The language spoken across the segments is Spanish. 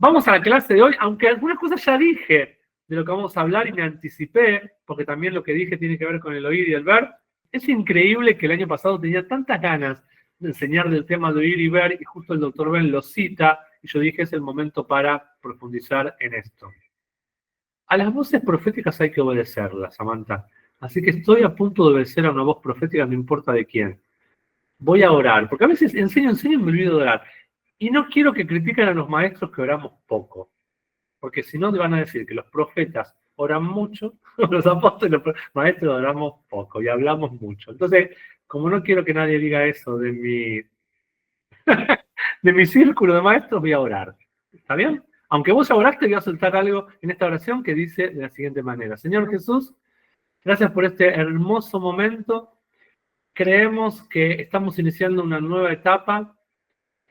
Vamos a la clase de hoy, aunque algunas cosas ya dije de lo que vamos a hablar y me anticipé, porque también lo que dije tiene que ver con el oír y el ver. Es increíble que el año pasado tenía tantas ganas de enseñar del tema de oír y ver, y justo el doctor Ben lo cita, y yo dije es el momento para profundizar en esto. A las voces proféticas hay que obedecerlas, Samantha. Así que estoy a punto de obedecer a una voz profética, no importa de quién. Voy a orar, porque a veces enseño y me olvido de orar. Y no quiero que critiquen a los maestros que oramos poco, porque si no te van a decir que los profetas oran mucho, los apóstoles, los maestros oramos poco y hablamos mucho. Entonces, como no quiero que nadie diga eso de mi círculo de maestros, voy a orar. ¿Está bien? Aunque vos ya oraste, voy a soltar algo en esta oración que dice de la siguiente manera. Señor Jesús, gracias por este hermoso momento. Creemos que estamos iniciando una nueva etapa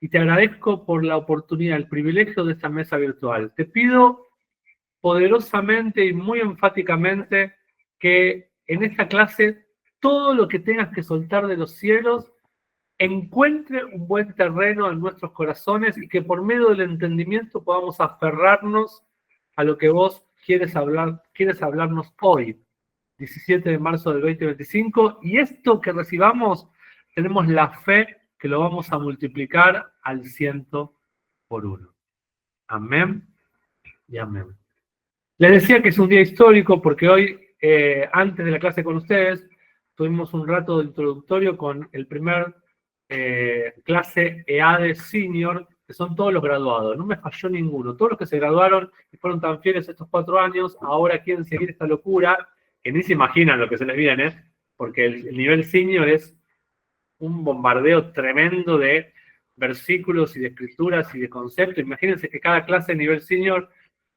y te agradezco por la oportunidad, el privilegio de esta mesa virtual. Te pido poderosamente y muy enfáticamente que en esta clase todo lo que tengas que soltar de los cielos encuentre un buen terreno en nuestros corazones y que por medio del entendimiento podamos aferrarnos a lo que vos quieres hablarnos hoy, 17 de marzo del 2025, y esto que recibamos tenemos la fe que lo vamos a multiplicar al 100 por 1. Amén y amén. Les decía que es un día histórico porque hoy, antes de la clase con ustedes, tuvimos un rato de introductorio con el primer clase EADE Senior, que son todos los graduados. No me falló ninguno. Todos los que se graduaron y fueron tan fieles estos 4 años, ahora quieren seguir esta locura, que ni se imaginan lo que se les viene, porque el nivel senior es un bombardeo tremendo de versículos y de escrituras y de conceptos. Imagínense que cada clase de nivel senior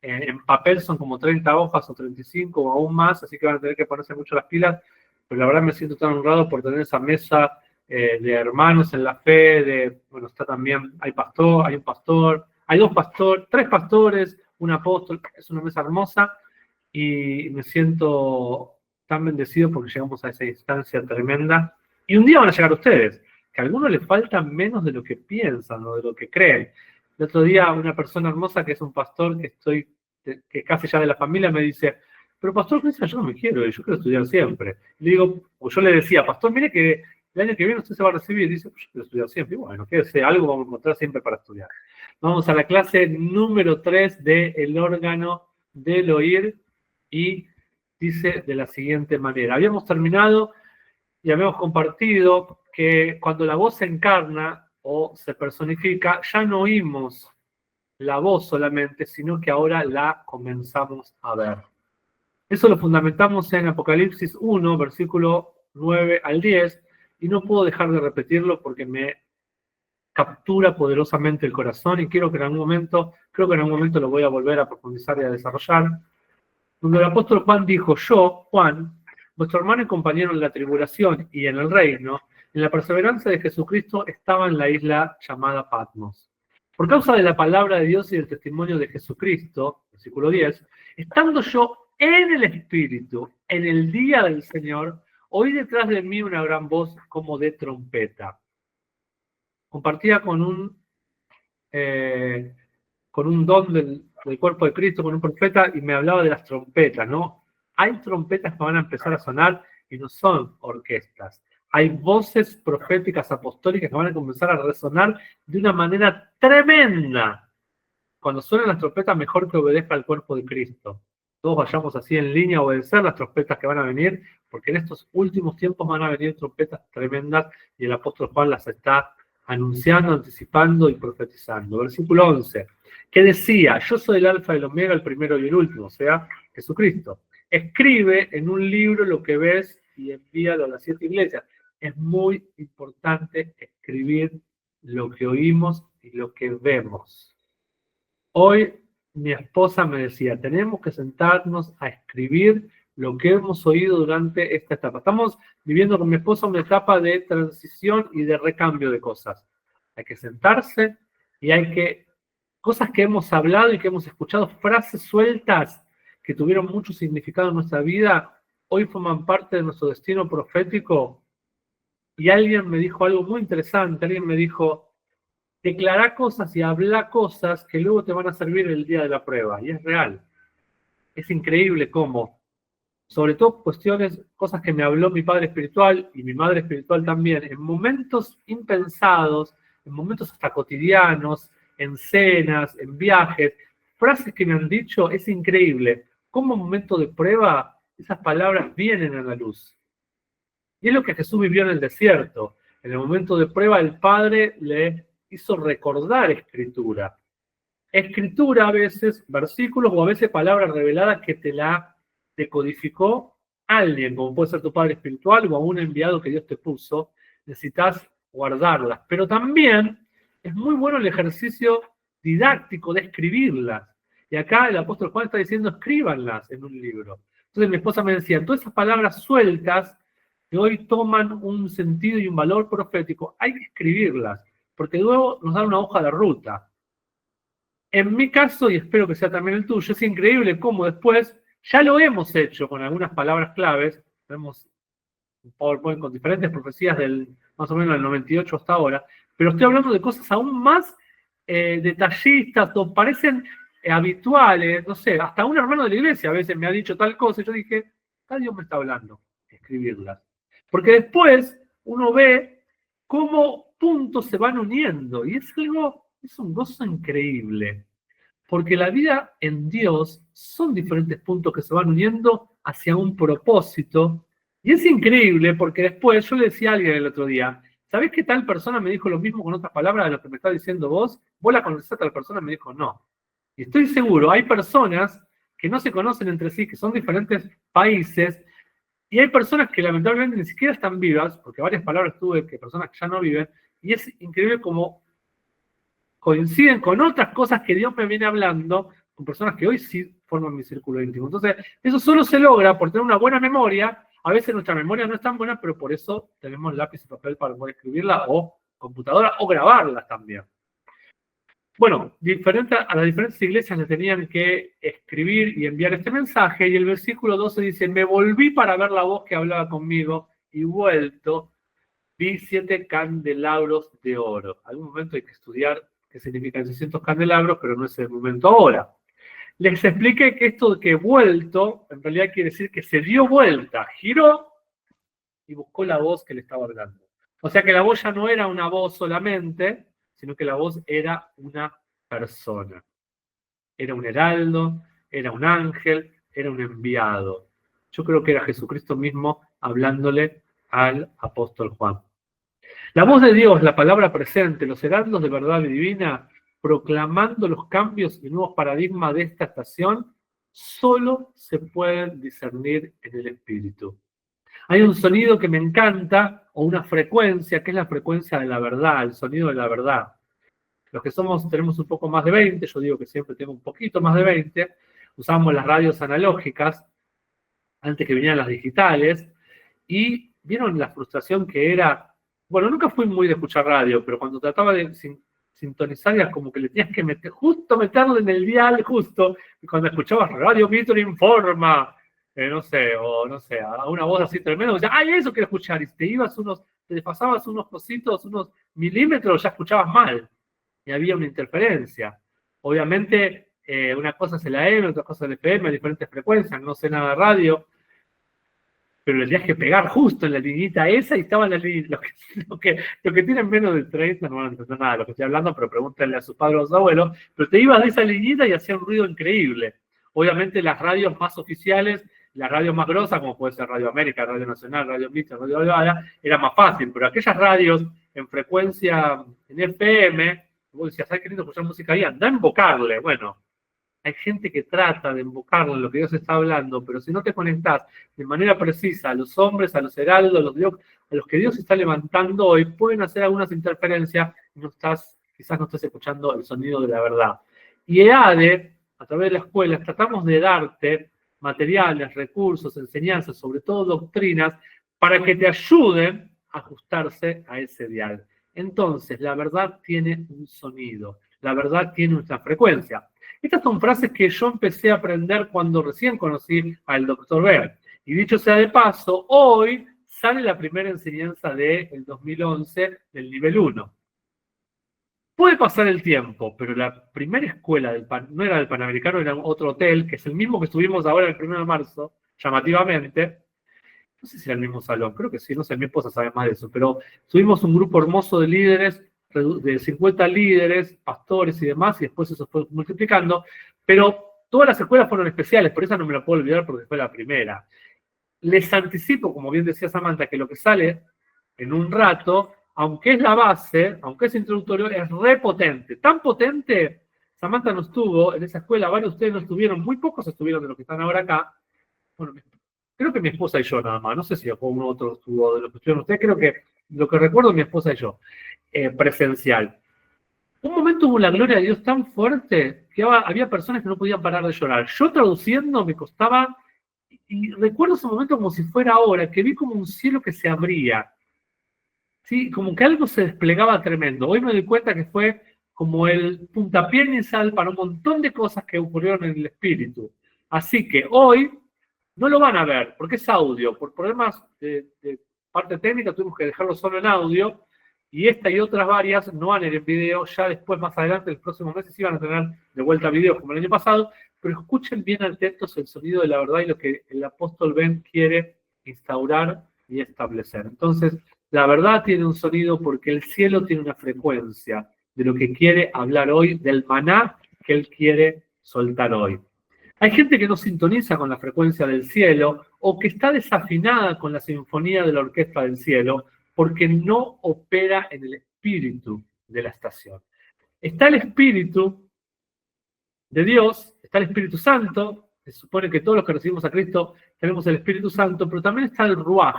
en papel son como 30 hojas o 35 o aún más, así que van a tener que ponerse mucho las pilas, pero la verdad me siento tan honrado por tener esa mesa de hermanos en la fe, bueno, está también, hay un pastor, hay 2 pastores, 3 pastores, un apóstol, es una mesa hermosa y me siento tan bendecido porque llegamos a esa instancia tremenda. Y un día van a llegar ustedes, que a algunos les falta menos de lo que piensan o de lo que creen. El otro día una persona hermosa que es un pastor que casi ya de la familia me dice, pero pastor, yo no me quiero, yo quiero estudiar siempre. Le digo, o yo le decía, pastor, mire que el año que viene usted se va a recibir. Y dice, yo quiero estudiar siempre. Y bueno, quédese, algo vamos a encontrar siempre para estudiar. Vamos a la clase número 3 del órgano del oír y dice de la siguiente manera. Habíamos terminado y habíamos compartido que cuando la voz se encarna o se personifica, ya no oímos la voz solamente, sino que ahora la comenzamos a ver. Eso lo fundamentamos en Apocalipsis 1, versículo 9 al 10, y no puedo dejar de repetirlo porque me captura poderosamente el corazón y creo que en algún momento lo voy a volver a profundizar y a desarrollar, donde el apóstol Juan dijo, yo, Juan, vuestro hermano y compañero en la tribulación y en el reino, en la perseverancia de Jesucristo, estaba en la isla llamada Patmos. Por causa de la palabra de Dios y del testimonio de Jesucristo, versículo 10, estando yo en el Espíritu, en el día del Señor, oí detrás de mí una gran voz como de trompeta. Compartía con un don del cuerpo de Cristo, con un profeta, y me hablaba de las trompetas, ¿no? Hay trompetas que van a empezar a sonar y no son orquestas. Hay voces proféticas apostólicas que van a comenzar a resonar de una manera tremenda. Cuando suenan las trompetas, mejor que obedezca al cuerpo de Cristo. Todos vayamos así en línea a obedecer las trompetas que van a venir, porque en estos últimos tiempos van a venir trompetas tremendas y el apóstol Juan las está anunciando, anticipando y profetizando. Versículo 11, que decía, yo soy el alfa y el omega, el primero y el último, o sea, Jesucristo. Escribe en un libro lo que ves y envíalo a las 7 iglesias. Es muy importante escribir lo que oímos y lo que vemos. Hoy mi esposa me decía, tenemos que sentarnos a escribir lo que hemos oído durante esta etapa. Estamos viviendo con mi esposa una etapa de transición y de recambio de cosas. Hay que sentarse y cosas que hemos hablado y que hemos escuchado, frases sueltas que tuvieron mucho significado en nuestra vida, hoy forman parte de nuestro destino profético. Y alguien me dijo algo muy interesante, alguien me dijo, declará cosas y habla cosas que luego te van a servir el día de la prueba. Y es real. Es increíble cómo, sobre todo cuestiones, cosas que me habló mi padre espiritual y mi madre espiritual también, en momentos impensados, en momentos hasta cotidianos, en cenas, en viajes, frases que me han dicho, es increíble. Como en momento de prueba, esas palabras vienen a la luz. Y es lo que Jesús vivió en el desierto. En el momento de prueba, el Padre le hizo recordar escritura. Escritura a veces, versículos o a veces palabras reveladas que te la decodificó alguien, como puede ser tu padre espiritual o un enviado que Dios te puso. Necesitas guardarlas. Pero también es muy bueno el ejercicio didáctico de escribirlas. Y acá el apóstol Juan está diciendo, escríbanlas en un libro. Entonces mi esposa me decía, todas esas palabras sueltas que hoy toman un sentido y un valor profético, hay que escribirlas, porque luego nos dan una hoja de ruta. En mi caso, y espero que sea también el tuyo, es increíble cómo después ya lo hemos hecho con algunas palabras claves. Tenemos un PowerPoint con diferentes profecías del más o menos del 98 hasta ahora, pero estoy hablando de cosas aún más detallistas o parecen habituales. No sé, hasta un hermano de la iglesia a veces me ha dicho tal cosa y yo dije, acá Dios me está hablando, escribirlas. Porque después uno ve cómo puntos se van uniendo y es algo, es un gozo increíble. Porque la vida en Dios son diferentes puntos que se van uniendo hacia un propósito. Y es increíble porque después yo le decía a alguien el otro día, ¿sabés que tal persona me dijo lo mismo con otras palabras de lo que me está diciendo vos? ¿Vos la conocés a tal persona? Me dijo, no. Y estoy seguro, hay personas que no se conocen entre sí, que son diferentes países, y hay personas que lamentablemente ni siquiera están vivas, porque varias palabras tuve que personas que ya no viven, y es increíble como coinciden con otras cosas que Dios me viene hablando, con personas que hoy sí forman mi círculo íntimo. Entonces, eso solo se logra por tener una buena memoria. A veces nuestra memoria no es tan buena, pero por eso tenemos lápiz y papel para poder escribirla, o computadora, o grabarlas también. Bueno, a las diferentes iglesias le tenían que escribir y enviar este mensaje, y el versículo 12 dice, me volví para ver la voz que hablaba conmigo, y vuelto, vi 7 candelabros de oro. Algún momento hay que estudiar qué significan 600 candelabros, pero no es el momento ahora. Les expliqué que esto de que vuelto, en realidad quiere decir que se dio vuelta, giró y buscó la voz que le estaba hablando. O sea que la voz ya no era una voz solamente, sino que la voz era una persona. Era un heraldo, era un ángel, era un enviado. Yo creo que era Jesucristo mismo hablándole al apóstol Juan. La voz de Dios, la palabra presente, los heraldos de verdad divina, proclamando los cambios y nuevos paradigmas de esta estación, solo se pueden discernir en el espíritu. Hay un sonido que me encanta, o una frecuencia, que es la frecuencia de la verdad, el sonido de la verdad. Los que tenemos un poco más de 20, yo digo que siempre tengo un poquito más de 20, usamos las radios analógicas, antes que vinieran las digitales, y vieron la frustración que era. Bueno, nunca fui muy de escuchar radio, pero cuando trataba de sintonizar era como que le tenías que meterlo en el dial justo, y cuando escuchabas Radio Víctor Informa, no sé, o no sé, a una voz así tremenda, decías, ¡ay, eso quiero escuchar! Y te desfasabas unos cositos, unos milímetros, ya escuchabas mal, y había una interferencia. Obviamente, una cosa es el AM, otra cosa es el FM, diferentes frecuencias, no sé nada de radio, pero le tenías que pegar justo en la liñita esa y estaban las líneas. Los que tienen menos de 30 no van a entender nada de lo que estoy hablando, pero pregúntenle a sus padres o a sus abuelos. Pero te ibas de esa liñita y hacía un ruido increíble. Obviamente las radios más oficiales, las radios más grosas, como puede ser Radio América, Radio Nacional, Radio Mixta, Radio Alvara, era más fácil, pero aquellas radios en frecuencia en FM, vos decías, ay, qué lindo escuchar música ahí, anda a invocarle. Bueno, hay gente que trata de invocarlo en lo que Dios está hablando, pero si no te conectás de manera precisa a los hombres, a los heraldos, a los que Dios está levantando hoy, pueden hacer algunas interferencias y quizás no estés escuchando el sonido de la verdad. Y EADE, a través de la escuela, tratamos de darte materiales, recursos, enseñanzas, sobre todo doctrinas, para que te ayuden a ajustarse a ese dial. Entonces, la verdad tiene un sonido, la verdad tiene una frecuencia. Estas son frases que yo empecé a aprender cuando recién conocí al Dr. Berg. Y dicho sea de paso, hoy sale la primera enseñanza del 2011 del nivel 1. Puede pasar el tiempo, pero la primera escuela no era del Panamericano, era otro hotel, que es el mismo que estuvimos ahora el 1 de marzo, llamativamente. No sé si era el mismo salón, creo que sí, no sé, mi esposa sabe más de eso, pero tuvimos un grupo hermoso de líderes, de 50 líderes, pastores y demás, y después eso fue multiplicando, pero todas las escuelas fueron especiales, por eso no me la puedo olvidar porque fue la primera. Les anticipo, como bien decía Samantha, que lo que sale en un rato, aunque es la base, aunque es introductorio, es re potente. Tan potente, Samantha no estuvo en esa escuela, varios de ustedes no estuvieron, muy pocos estuvieron de los que están ahora acá. Bueno, creo que mi esposa y yo nada más, no sé si uno otro estuvo de los que estuvieron ustedes, creo que lo que recuerdo mi esposa y yo, presencial. Un momento hubo la gloria de Dios tan fuerte que había personas que no podían parar de llorar. Yo traduciendo me costaba, y recuerdo ese momento como si fuera ahora, que vi como un cielo que se abría. ¿Sí? Como que algo se desplegaba tremendo. Hoy me doy cuenta que fue como el puntapié inicial para un montón de cosas que ocurrieron en el espíritu. Así que hoy no lo van a ver, porque es audio. Por problemas de parte técnica tuvimos que dejarlo solo en audio, y esta y otras varias no van a ir en video. Ya después, más adelante, el próximo mes sí van a tener de vuelta videos como el año pasado, pero escuchen bien atentos el sonido de la verdad y lo que el apóstol Ben quiere instaurar y establecer. Entonces, la verdad tiene un sonido porque el cielo tiene una frecuencia de lo que quiere hablar hoy, del maná que él quiere soltar hoy. Hay gente que no sintoniza con la frecuencia del cielo o que está desafinada con la sinfonía de la orquesta del cielo porque no opera en el espíritu de la estación. Está el espíritu de Dios, está el Espíritu Santo, se supone que todos los que recibimos a Cristo tenemos el Espíritu Santo, pero también está el Ruaj,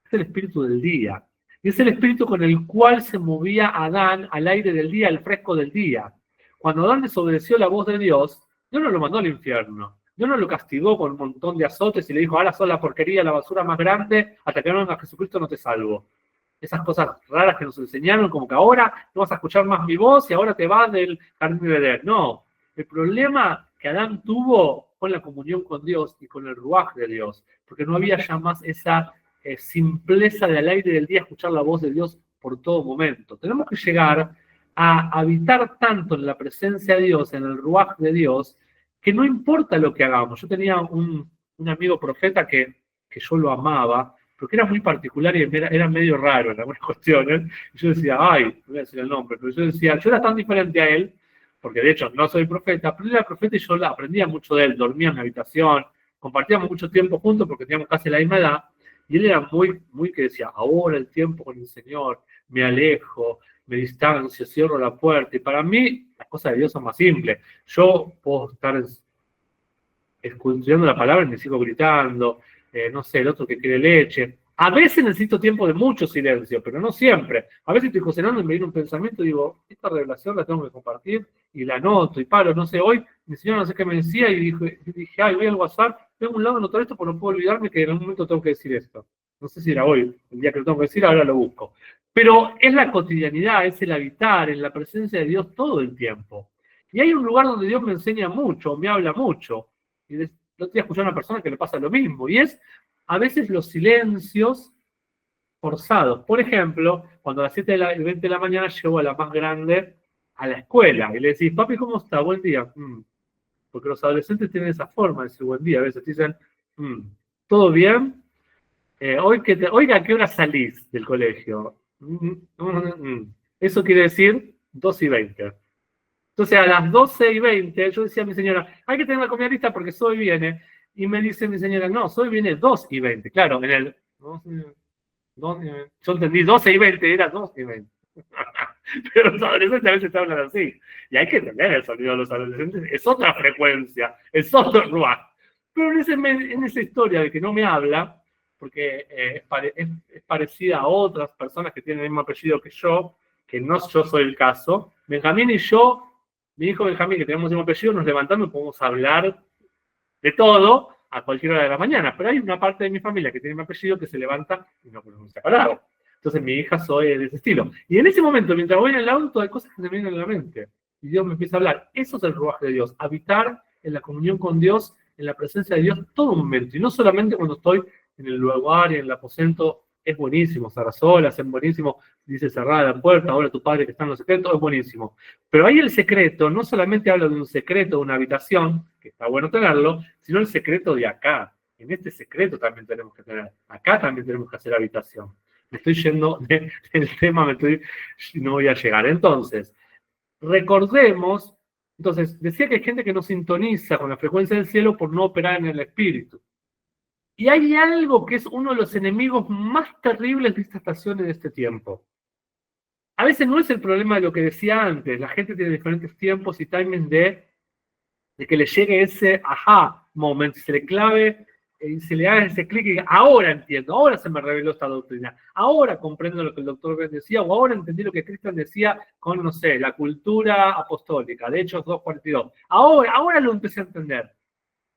es el espíritu del día. Y es el espíritu con el cual se movía Adán al aire del día, al fresco del día. Cuando Adán desobedeció la voz de Dios, Dios no lo mandó al infierno. Dios no lo castigó con un montón de azotes y le dijo, ahora sos la porquería, la basura más grande, hasta que no venga Jesucristo no te salvo. Esas cosas raras que nos enseñaron, como que ahora no vas a escuchar más mi voz y ahora te vas del jardín de Edén. No, el problema que Adán tuvo con la comunión con Dios y con el ruaj de Dios, porque no había ya más esa simpleza de al aire del día escuchar la voz de Dios por todo momento. Tenemos que llegar a habitar tanto en la presencia de Dios, en el ruaj de Dios, que no importa lo que hagamos. Yo tenía un amigo profeta que yo lo amaba, porque era muy particular y era medio raro en algunas cuestiones. Y yo decía, ay, no voy a decir el nombre, pero yo decía, yo era tan diferente a él, porque de hecho no soy profeta, pero él era profeta y yo aprendía mucho de él, dormía en mi habitación, compartíamos mucho tiempo juntos porque teníamos casi la misma edad, y él era muy que decía, ahora el tiempo con el Señor, me alejo, me distancio, cierro la puerta, y para mí las cosas de Dios son más simples. Yo puedo estar escuchando la palabra y me sigo gritando, no sé, el otro que quiere leche. A veces necesito tiempo de mucho silencio, pero no siempre. A veces estoy cocinando y me viene un pensamiento y digo, esta revelación la tengo que compartir, y la anoto y paro, no sé, hoy mi señora no sé qué me decía y dije, ay, voy al WhatsApp, tengo un lado de anotar esto, pero no puedo olvidarme que en algún momento tengo que decir esto. No sé si era hoy, el día que lo tengo que decir, ahora lo busco. Pero es la cotidianidad, es el habitar en la presencia de Dios todo el tiempo. Y hay un lugar donde Dios me enseña mucho, me habla mucho. Y el otro día escuché a una persona que le pasa lo mismo, y es a veces los silencios forzados. Por ejemplo, cuando a las 7 y 20 de la mañana llevo a la más grande a la escuela y le decís, papi, ¿cómo está? Buen día. Porque los adolescentes tienen esa forma de decir buen día. A veces te dicen, ¿todo bien? Oiga, ¿a qué hora salís del colegio? Eso quiere decir 2:20. Entonces a las 12:20 yo decía a mi señora, hay que tener la comida lista porque Zoe viene. Y me dice mi señora, no, Zoe viene 2:20. Claro, en el... yo entendí 12:20, era 2:20. Pero los adolescentes a veces te hablan así. Y hay que entender el sonido de los adolescentes. Es otra frecuencia, es otro ruaj. Pero en esa historia de que no me habla, porque es parecida a otras personas que tienen el mismo apellido que yo yo soy el caso, Benjamín y yo, mi hijo Benjamín, que tenemos el mismo apellido, nos levantamos y podemos hablar de todo a cualquier hora de la mañana. Pero hay una parte de mi familia que tiene mi apellido que se levanta y no podemos separar. Entonces mi hija soy de ese estilo. Y en ese momento, mientras voy en el auto, hay cosas que se me vienen a la mente. Y Dios me empieza a hablar. Eso es el ruaj de Dios. Habitar en la comunión con Dios, en la presencia de Dios, todo momento. Y no solamente cuando estoy en el lugar y en el aposento es buenísimo, estar a solas, es buenísimo, dice cerrada la puerta, ahora tu padre que está en los secretos, es buenísimo. Pero ahí el secreto no solamente habla de un secreto, de una habitación, que está bueno tenerlo, sino el secreto de acá. En este secreto también tenemos que tener, acá también tenemos que hacer habitación. Me estoy yendo del tema, no voy a llegar. Entonces, recordemos, entonces, decía que hay gente que no sintoniza con la frecuencia del cielo por no operar en el espíritu. Y hay algo que es uno de los enemigos más terribles de esta estación y de este tiempo. A veces no es el problema de lo que decía antes, la gente tiene diferentes tiempos y timings de que le llegue ese aha moment, se le clave y se le haga ese clic y diga, ahora entiendo, ahora se me reveló esta doctrina, ahora comprendo lo que el doctor Ben decía, o ahora entendí lo que Cristian decía con, no sé, la cultura apostólica, de Hechos 2:42. Ahora lo empecé a entender.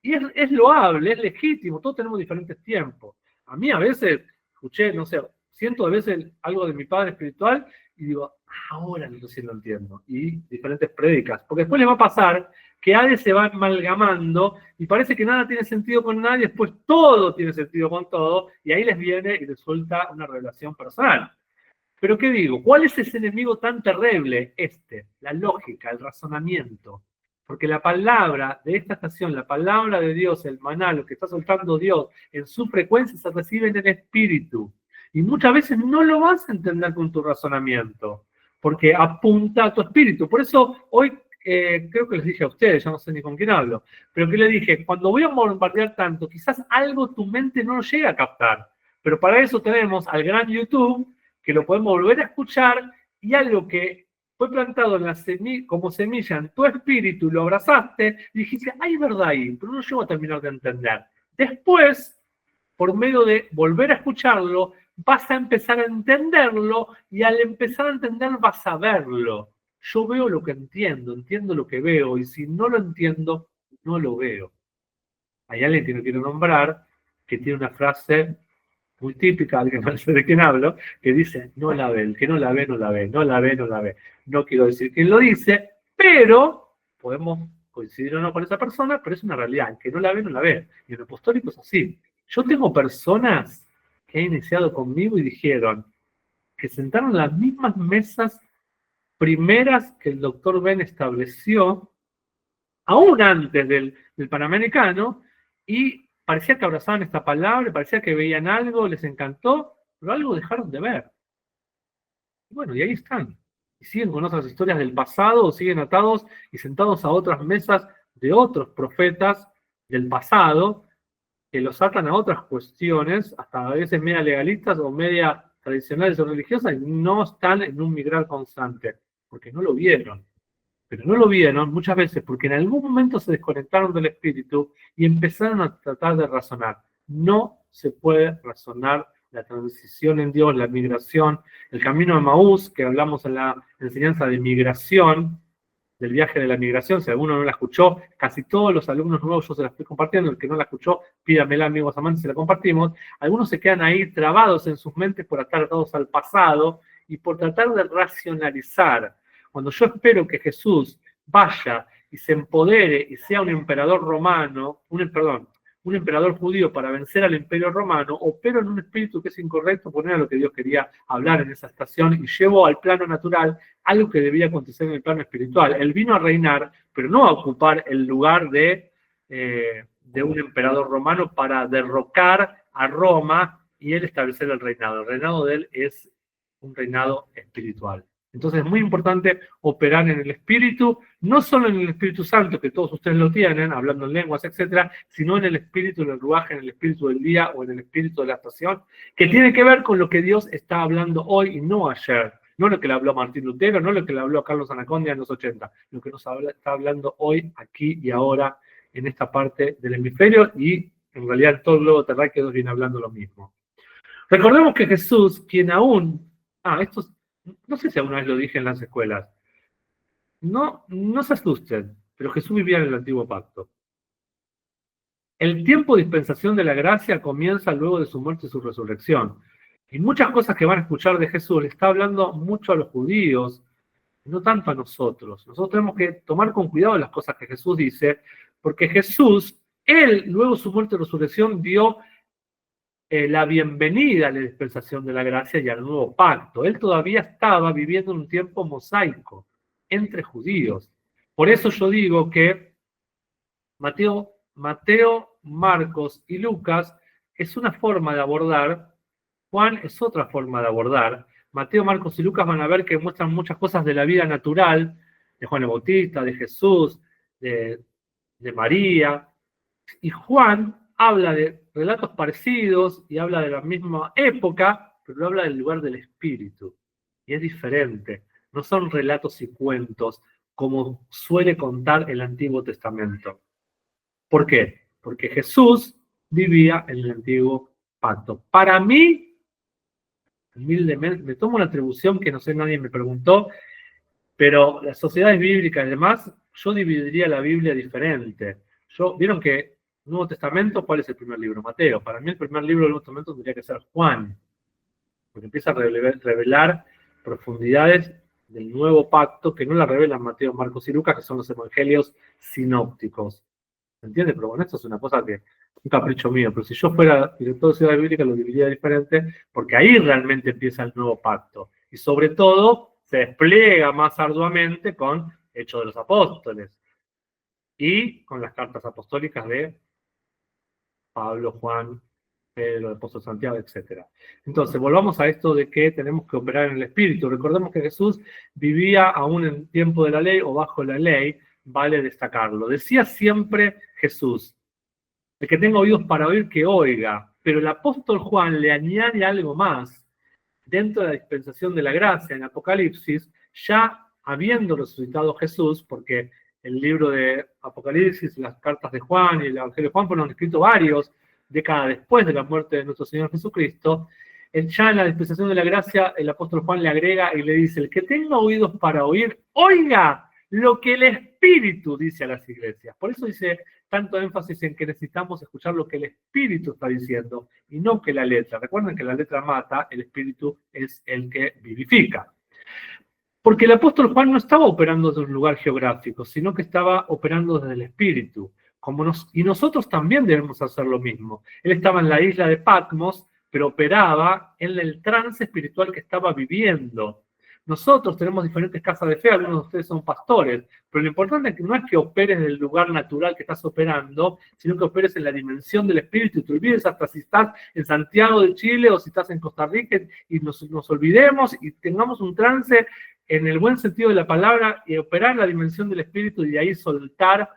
Y es loable, es legítimo, todos tenemos diferentes tiempos. A mí a veces, escuché, no sé, cientos de veces algo de mi padre espiritual y digo, ahora lo entiendo. Y diferentes prédicas. Porque después le va a pasar que Hades se va amalgamando y parece que nada tiene sentido con nada y después todo tiene sentido con todo y ahí les viene y les suelta una revelación personal. Pero ¿qué digo? ¿Cuál es ese enemigo tan terrible? La lógica, el razonamiento. Porque la palabra de esta estación, la palabra de Dios, el maná, lo que está soltando Dios, en su frecuencia se recibe en el espíritu. Y muchas veces no lo vas a entender con tu razonamiento, porque apunta a tu espíritu. Por eso hoy creo que les dije a ustedes, ya no sé ni con quién hablo, pero que les dije, cuando voy a bombardear tanto, quizás algo tu mente no llega a captar. Pero para eso tenemos al gran YouTube, que lo podemos volver a escuchar, y algo que fue plantado en la como semilla en tu espíritu, lo abrazaste, y dijiste, hay verdad ahí, pero no llego a terminar de entender. Después, por medio de volver a escucharlo, vas a empezar a entenderlo, y al empezar a entender vas a verlo. Yo veo lo que entiendo lo que veo, y si no lo entiendo, no lo veo. Hay alguien que no quiero nombrar, que tiene una frase muy típica, alguien no sé de quién hablo, que dice, no la ve, el que no la ve, no la ve, no la ve, no la ve. No quiero decir quién lo dice, pero podemos coincidir o no con esa persona, pero es una realidad, el que no la ve, no la ve. Y en lo apostólico es así. Yo tengo personas que han iniciado conmigo y dijeron que sentaron en las mismas mesas primeras que el doctor Ben estableció, aún antes del Panamericano, y parecía que abrazaban esta palabra, parecía que veían algo, les encantó, pero algo dejaron de ver. Y bueno, y ahí están. Y siguen con otras historias del pasado, o siguen atados y sentados a otras mesas de otros profetas del pasado, que los atan a otras cuestiones, hasta a veces media legalistas o media tradicionales o religiosas, y no están en un migrar constante, porque no lo vieron. Pero no lo vieron muchas veces porque en algún momento se desconectaron del espíritu y empezaron a tratar de razonar. No se puede razonar la transición en Dios, la migración, el camino de Maús, que hablamos en la enseñanza de migración, del viaje de la migración. Si alguno no la escuchó, casi todos los alumnos nuevos yo se la estoy compartiendo. El que no la escuchó, pídamela, amigos amantes, se la compartimos. Algunos se quedan ahí trabados en sus mentes por estar atados al pasado y por tratar de racionalizar. Cuando yo espero que Jesús vaya y se empodere y sea un emperador romano, un emperador judío para vencer al imperio romano, opero en un espíritu que es incorrecto, poner a lo que Dios quería hablar en esa estación y llevo al plano natural algo que debía acontecer en el plano espiritual. Él vino a reinar, pero no a ocupar el lugar de un emperador romano para derrocar a Roma y él establecer el reinado. El reinado de él es un reinado espiritual. Entonces es muy importante operar en el Espíritu, no solo en el Espíritu Santo, que todos ustedes lo tienen, hablando en lenguas, etcétera, sino en el Espíritu, en el ruaje, en el Espíritu del día o en el Espíritu de la estación, que tiene que ver con lo que Dios está hablando hoy y no ayer. No lo que le habló Martín Lutero, no lo que le habló a Carlos Anacondia en los 80, lo que nos está hablando hoy, aquí y ahora, en esta parte del hemisferio, y en realidad todo el globo terráqueo viene hablando lo mismo. Recordemos que Jesús, quien aún... esto no sé si alguna vez lo dije en las escuelas. No se asusten, pero Jesús vivía en el antiguo pacto. El tiempo de dispensación de la gracia comienza luego de su muerte y su resurrección. Y muchas cosas que van a escuchar de Jesús le está hablando mucho a los judíos, no tanto a nosotros. Nosotros tenemos que tomar con cuidado las cosas que Jesús dice, porque Jesús, él, luego de su muerte y resurrección, dio la bienvenida a la dispensación de la gracia y al nuevo pacto. Él todavía estaba viviendo en un tiempo mosaico entre judíos. Por eso yo digo que Mateo, Marcos y Lucas es una forma de abordar, Juan es otra forma de abordar. Mateo, Marcos y Lucas van a ver que muestran muchas cosas de la vida natural de Juan el Bautista, de Jesús, de María. Y Juan habla de relatos parecidos y habla de la misma época, pero habla del lugar del espíritu. Y es diferente. No son relatos y cuentos como suele contar el Antiguo Testamento. ¿Por qué? Porque Jesús vivía en el Antiguo Pacto. Para mí, humildemente, me tomo una atribución que no sé, nadie me preguntó, pero las sociedades bíblicas y demás, yo dividiría la Biblia diferente. Vieron que Nuevo Testamento, ¿cuál es el primer libro? Mateo. Para mí el primer libro del Nuevo Testamento tendría que ser Juan, porque empieza a revelar profundidades del nuevo pacto que no la revelan Mateo, Marcos y Lucas, que son los evangelios sinópticos. ¿Se entiende? Pero bueno, esto es una cosa que, un capricho mío, pero si yo fuera director de Ciudad Bíblica lo dividiría diferente, porque ahí realmente empieza el nuevo pacto. Y sobre todo, se despliega más arduamente con Hechos de los Apóstoles y con las cartas apostólicas de Pablo, Juan, Pedro, el apóstol Santiago, etc. Entonces, volvamos a esto de que tenemos que operar en el Espíritu. Recordemos que Jesús vivía aún en tiempo de la ley o bajo la ley, vale destacarlo. Decía siempre Jesús, el que tenga oídos para oír, que oiga. Pero el apóstol Juan le añade algo más. Dentro de la dispensación de la gracia, en Apocalipsis, ya habiendo resucitado Jesús, porque el libro de Apocalipsis, las cartas de Juan y el Evangelio de Juan fueron escritos varios décadas después de la muerte de nuestro Señor Jesucristo, ya en la dispensación de la gracia, el apóstol Juan le agrega y le dice, el que tenga oídos para oír, oiga lo que el Espíritu dice a las iglesias. Por eso dice tanto énfasis en que necesitamos escuchar lo que el Espíritu está diciendo y no que la letra. Recuerden que la letra mata, el Espíritu es el que vivifica. Porque el apóstol Juan no estaba operando desde un lugar geográfico, sino que estaba operando desde el Espíritu. Y nosotros también debemos hacer lo mismo. Él estaba en la isla de Patmos, pero operaba en el trance espiritual que estaba viviendo. Nosotros tenemos diferentes casas de fe, algunos de ustedes son pastores, pero lo importante es que no es que operes en el lugar natural que estás operando, sino que operes en la dimensión del Espíritu y te olvides hasta si estás en Santiago de Chile o si estás en Costa Rica y nos olvidemos y tengamos un trance en el buen sentido de la palabra y operar en la dimensión del Espíritu y de ahí soltar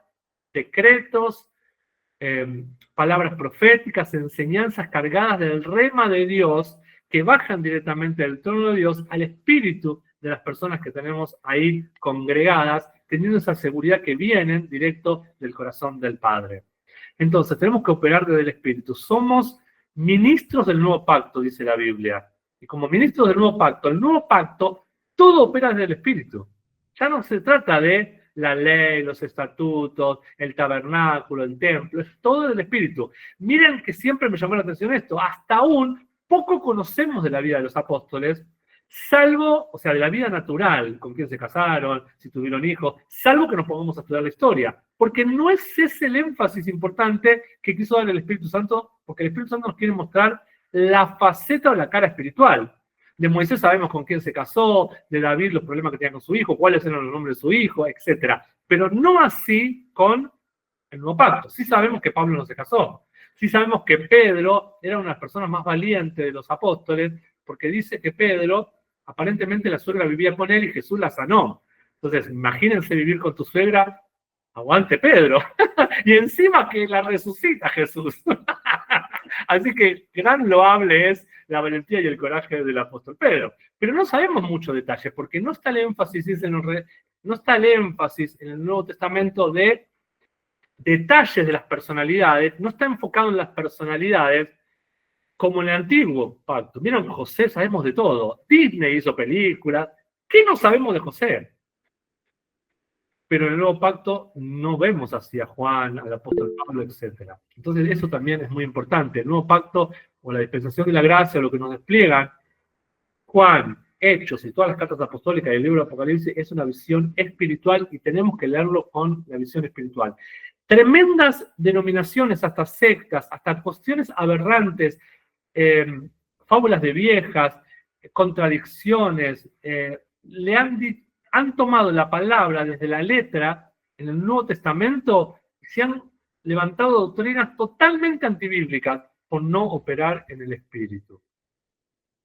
decretos, palabras proféticas, enseñanzas cargadas del rema de Dios que bajan directamente del trono de Dios al espíritu de las personas que tenemos ahí congregadas, teniendo esa seguridad que vienen directo del corazón del Padre. Entonces, tenemos que operar desde el espíritu. Somos ministros del nuevo pacto, dice la Biblia. Y como ministros del nuevo pacto, el nuevo pacto, todo opera desde el espíritu. Ya no se trata de la ley, los estatutos, el tabernáculo, el templo, es todo del espíritu. Miren que siempre me llamó la atención esto, hasta aún poco conocemos de la vida de los apóstoles, salvo, o sea, de la vida natural, con quién se casaron, si tuvieron hijos, salvo que nos pongamos a estudiar la historia, porque no es ese el énfasis importante que quiso dar el Espíritu Santo, porque el Espíritu Santo nos quiere mostrar la faceta o la cara espiritual. De Moisés sabemos con quién se casó, de David los problemas que tenía con su hijo, cuáles eran los nombres de su hijo, etc. Pero no así con el nuevo pacto. Sí sabemos que Pablo no se casó. Sí sabemos que Pedro era una de las personas más valientes de los apóstoles, porque dice que Pedro, aparentemente la suegra vivía con él y Jesús la sanó. Entonces, imagínense vivir con tu suegra, aguante Pedro. Y encima que la resucita Jesús. Así que gran loable es la valentía y el coraje del apóstol Pedro. Pero no sabemos muchos detalles, porque no está el énfasis en el Nuevo Testamento de detalles de las personalidades, no está enfocado en las personalidades como en el antiguo pacto. Vieron, José, sabemos de todo. Disney hizo películas. ¿Qué no sabemos de José? Pero en el nuevo pacto no vemos así a Juan, al apóstol Pablo, etc. Entonces eso también es muy importante. El nuevo pacto o la dispensación de la gracia, lo que nos despliegan Juan, Hechos y todas las cartas apostólicas del libro de Apocalipsis es una visión espiritual y tenemos que leerlo con la visión espiritual. Tremendas denominaciones, hasta sectas, hasta cuestiones aberrantes, fábulas de viejas, contradicciones, han tomado la palabra desde la letra en el Nuevo Testamento y se han levantado doctrinas totalmente antibíblicas por no operar en el Espíritu.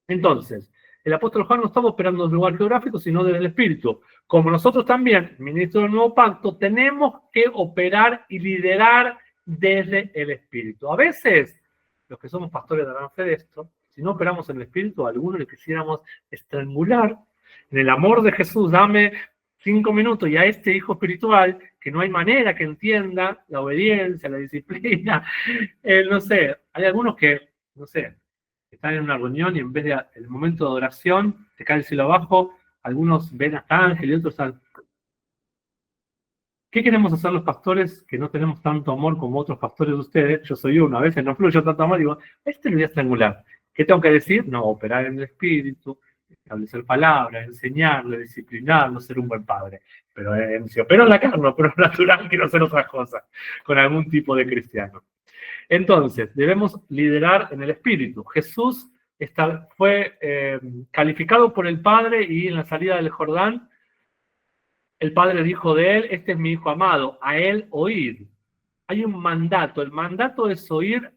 Entonces, el apóstol Juan no estaba operando en un lugar geográfico, sino desde el Espíritu. Como nosotros también, ministros del Nuevo Pacto, tenemos que operar y liderar desde el Espíritu. A veces, los que somos pastores darán fe de esto, si no operamos en el Espíritu, a algunos le quisiéramos estrangular. En el amor de Jesús, dame 5 minutos y a este hijo espiritual, que no hay manera que entienda la obediencia, la disciplina, no sé, hay algunos que, no sé, están en una reunión y en vez de el momento de oración, se cae el cielo abajo, algunos ven hasta ángel y otros están. ¿Qué queremos hacer los pastores que no tenemos tanto amor como otros pastores de ustedes? Yo soy uno, a veces no fluyo tanto amor, digo, este lo voy a estrangular. ¿Qué tengo que decir? No, operar en el Espíritu, establecer palabras, enseñarle, disciplinarlo, ser un buen padre. Pero si opero en la carne, pero natural, quiero hacer otras cosas con algún tipo de cristiano. Entonces, debemos liderar en el Espíritu. Jesús fue calificado por el Padre y en la salida del Jordán, el Padre dijo de él, este es mi Hijo amado, a él oíd. Hay un mandato, el mandato es oír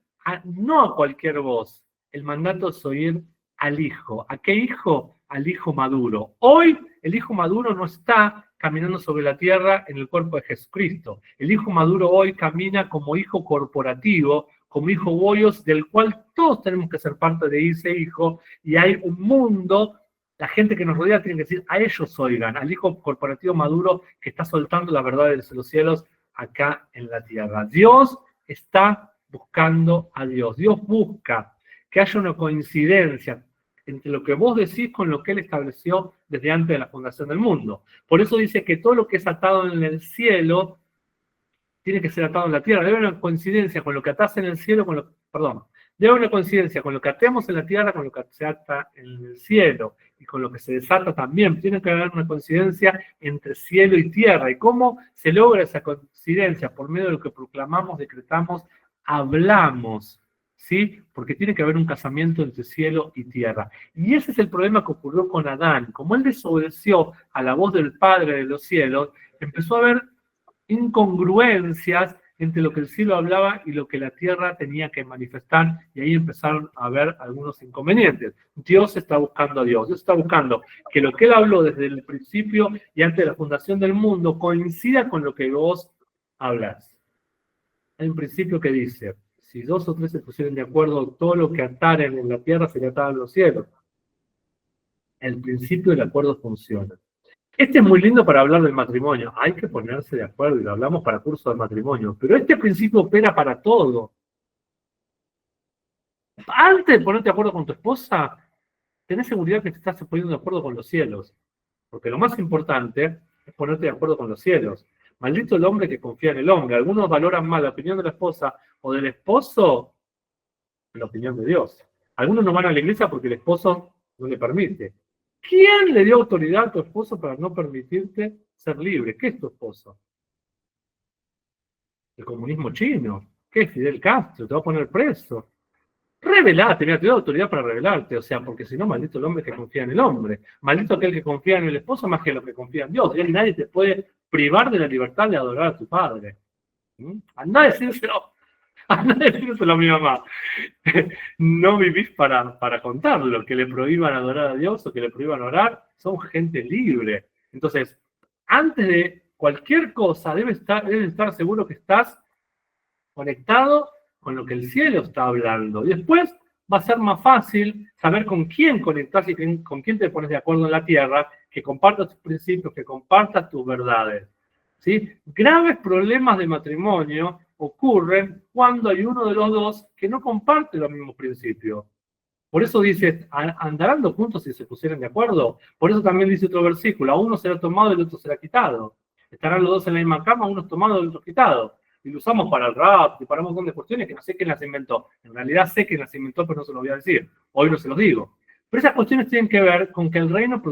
no a cualquier voz, el mandato es oír al Hijo. ¿A qué Hijo? Al Hijo maduro. Hoy el Hijo maduro no está caminando sobre la tierra en el cuerpo de Jesucristo. El Hijo maduro hoy camina como hijo corporativo, como hijo boyos, del cual todos tenemos que ser parte de ese hijo, y hay un mundo. La gente que nos rodea tiene que decir, a ellos oigan, al hijo corporativo maduro que está soltando la verdad de los cielos acá en la tierra. Dios está buscando a Dios. Dios busca que haya una coincidencia entre lo que vos decís con lo que Él estableció desde antes de la fundación del mundo. Por eso dice que todo lo que es atado en el cielo tiene que ser atado en la tierra. Debe haber una coincidencia con lo que atás en el cielo, debe haber una coincidencia con lo que atemos en la tierra, con lo que se ata en el cielo, y con lo que se desata también. Tiene que haber una coincidencia entre cielo y tierra. ¿Y cómo se logra esa coincidencia? Por medio de lo que proclamamos, decretamos, hablamos, ¿sí? Porque tiene que haber un casamiento entre cielo y tierra. Y ese es el problema que ocurrió con Adán. Como él desobedeció a la voz del Padre de los cielos, empezó a haber incongruencias entre lo que el cielo hablaba y lo que la tierra tenía que manifestar, y ahí empezaron a haber algunos inconvenientes. Dios está buscando a Dios. Dios está buscando que lo que Él habló desde el principio y antes de la fundación del mundo coincida con lo que vos hablas. Hay un principio que dice, si 2 o 3 se pusieran de acuerdo, todo lo que ataren en la tierra sería atado en los cielos. El principio del acuerdo funciona. Este es muy lindo para hablar del matrimonio. Hay que ponerse de acuerdo y lo hablamos para cursos de matrimonio. Pero este principio opera para todo. Antes de ponerte de acuerdo con tu esposa, tenés seguridad que te estás poniendo de acuerdo con los cielos. Porque lo más importante es ponerte de acuerdo con los cielos. Maldito el hombre que confía en el hombre. Algunos valoran más la opinión de la esposa o del esposo que la opinión de Dios. Algunos no van a la iglesia porque el esposo no le permite. ¿Quién le dio autoridad a tu esposo para no permitirte ser libre? ¿Qué es tu esposo? El comunismo chino. ¿Qué es Fidel Castro? Te va a poner preso. Revelate, mira, te dio autoridad para revelarte, o sea, porque si no, maldito el hombre que confía en el hombre. Maldito aquel que confía en el esposo más que lo que confía en Dios. Y nadie te puede privar de la libertad de adorar a tu padre. Andá a decírselo. Andá a decírselo a mi mamá. No vivís para contarlo. Que le prohíban adorar a Dios o que le prohíban orar, son gente libre. Entonces, antes de cualquier cosa, debes estar seguro que estás conectado con lo que el cielo está hablando. Y después va a ser más fácil saber con quién conectás y con quién te pones de acuerdo en la tierra, que compartas tus principios, que compartas tus verdades. ¿Sí? Graves problemas de matrimonio ocurren cuando hay uno de los dos que no comparte los mismos principios. Por eso dice, andarán dos juntos si se pusieran de acuerdo. Por eso también dice otro versículo, a uno será tomado y el otro será quitado. Estarán los dos en la misma cama, uno tomado y el otro quitado. Y lo usamos para el rap y para un montón de cuestiones que no sé quién las inventó. En realidad sé quién las inventó, pero no se los voy a decir. Hoy no se los digo. Pero esas cuestiones tienen que ver con que el reino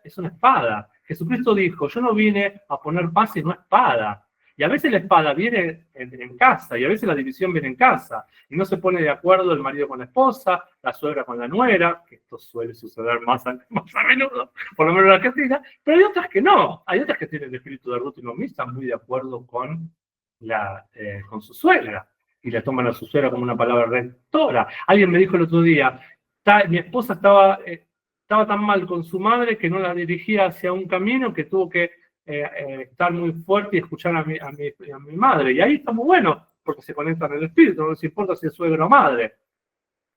es una espada. Jesucristo dijo, yo no vine a poner paz sino espada. Y a veces la espada viene en casa, y a veces la división viene en casa, y no se pone de acuerdo el marido con la esposa, la suegra con la nuera, que esto suele suceder más a menudo, por lo menos en Argentina, pero hay otras que no, hay otras que tienen el espíritu de Ruth y Noemí, están muy de acuerdo con su suegra, y le toman a su suegra como una palabra rectora. Alguien me dijo el otro día, mi esposa estaba tan mal con su madre que no la dirigía hacia un camino que tuvo que estar muy fuerte y escuchar a mi madre. Y ahí está muy bueno, porque se conectan en el espíritu, no les importa si es suegro o madre.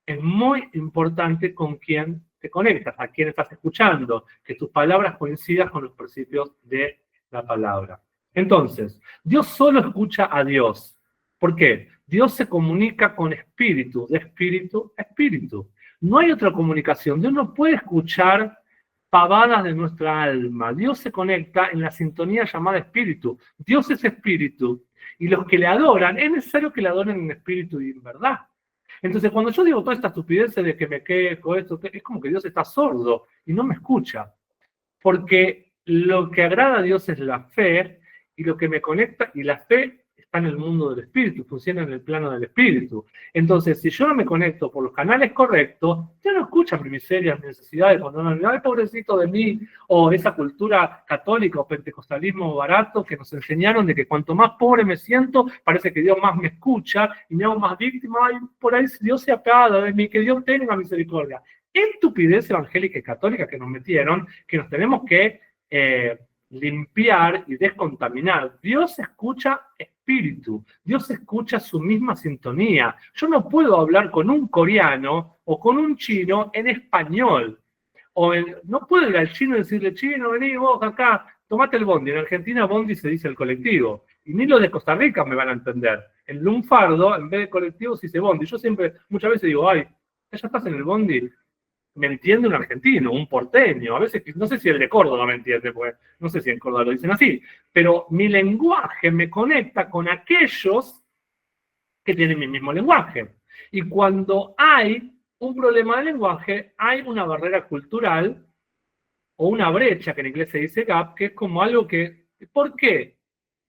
Es muy importante con quién te conectas, a quién estás escuchando, que tus palabras coincidan con los principios de la palabra. Entonces, Dios solo escucha a Dios. ¿Por qué? Dios se comunica con espíritu, de espíritu a espíritu. No hay otra comunicación. Dios no puede escuchar pavadas de nuestra alma. Dios se conecta en la sintonía llamada espíritu. Dios es espíritu. Y los que le adoran, es necesario que le adoren en espíritu y en verdad. Entonces, cuando yo digo toda esta estupidez de que me quejo, esto, es como que Dios está sordo y no me escucha. Porque lo que agrada a Dios es la fe, y lo que me conecta, y la fe está en el mundo del espíritu, funciona en el plano del espíritu. Entonces, si yo no me conecto por los canales correctos, ya no escucha mis miserias, mis necesidades, cuando no, ay, pobrecito de mí, o esa cultura católica o pentecostalismo barato que nos enseñaron de que cuanto más pobre me siento, parece que Dios más me escucha y me hago más víctima, ay, por ahí Dios se apiada de mí, que Dios tenga misericordia. Estupidez evangélica y católica que nos metieron, que nos tenemos que limpiar y descontaminar. Dios escucha espíritu, Dios escucha su misma sintonía. Yo no puedo hablar con un coreano o con un chino en español. No puedo ir al chino y decirle, chino, vení vos acá, tomate el bondi. En Argentina bondi se dice el colectivo. Y ni los de Costa Rica me van a entender. En lunfardo, en vez de colectivo, se dice bondi. Yo siempre, muchas veces digo, ay, ya estás en el bondi. Me entiende un argentino, un porteño, a veces, no sé si el de Córdoba me entiende, pues no sé si en Córdoba lo dicen así, pero mi lenguaje me conecta con aquellos que tienen mi mismo lenguaje. Y cuando hay un problema de lenguaje, hay una barrera cultural o una brecha, que en inglés se dice gap, que es como algo que, ¿por qué?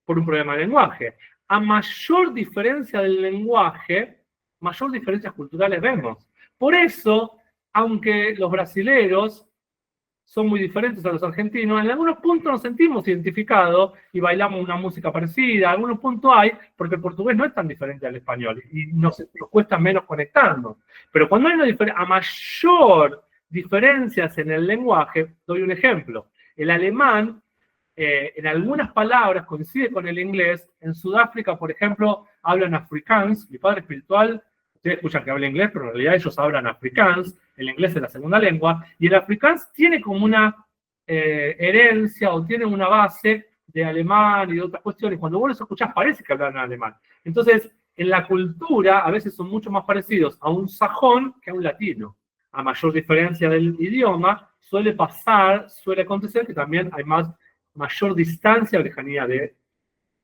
Por un problema de lenguaje. A mayor diferencia del lenguaje, mayor diferencias culturales vemos. Por eso, aunque los brasileros son muy diferentes a los argentinos, en algunos puntos nos sentimos identificados y bailamos una música parecida, en algunos puntos hay, porque el portugués no es tan diferente al español y nos cuesta menos conectarnos. Pero cuando hay a mayor diferencias en el lenguaje, doy un ejemplo. El alemán, en algunas palabras coincide con el inglés. En Sudáfrica, por ejemplo, hablan afrikaans. Mi padre espiritual, ustedes escuchan que habla inglés, pero en realidad ellos hablan afrikaans. El inglés es la segunda lengua. Y el afrikaans tiene como una herencia o tiene una base de alemán y de otras cuestiones. Cuando vos los escuchás parece que hablan alemán. Entonces, en la cultura a veces son mucho más parecidos a un sajón que a un latino. A mayor diferencia del idioma, suele acontecer que también hay mayor distancia o lejanía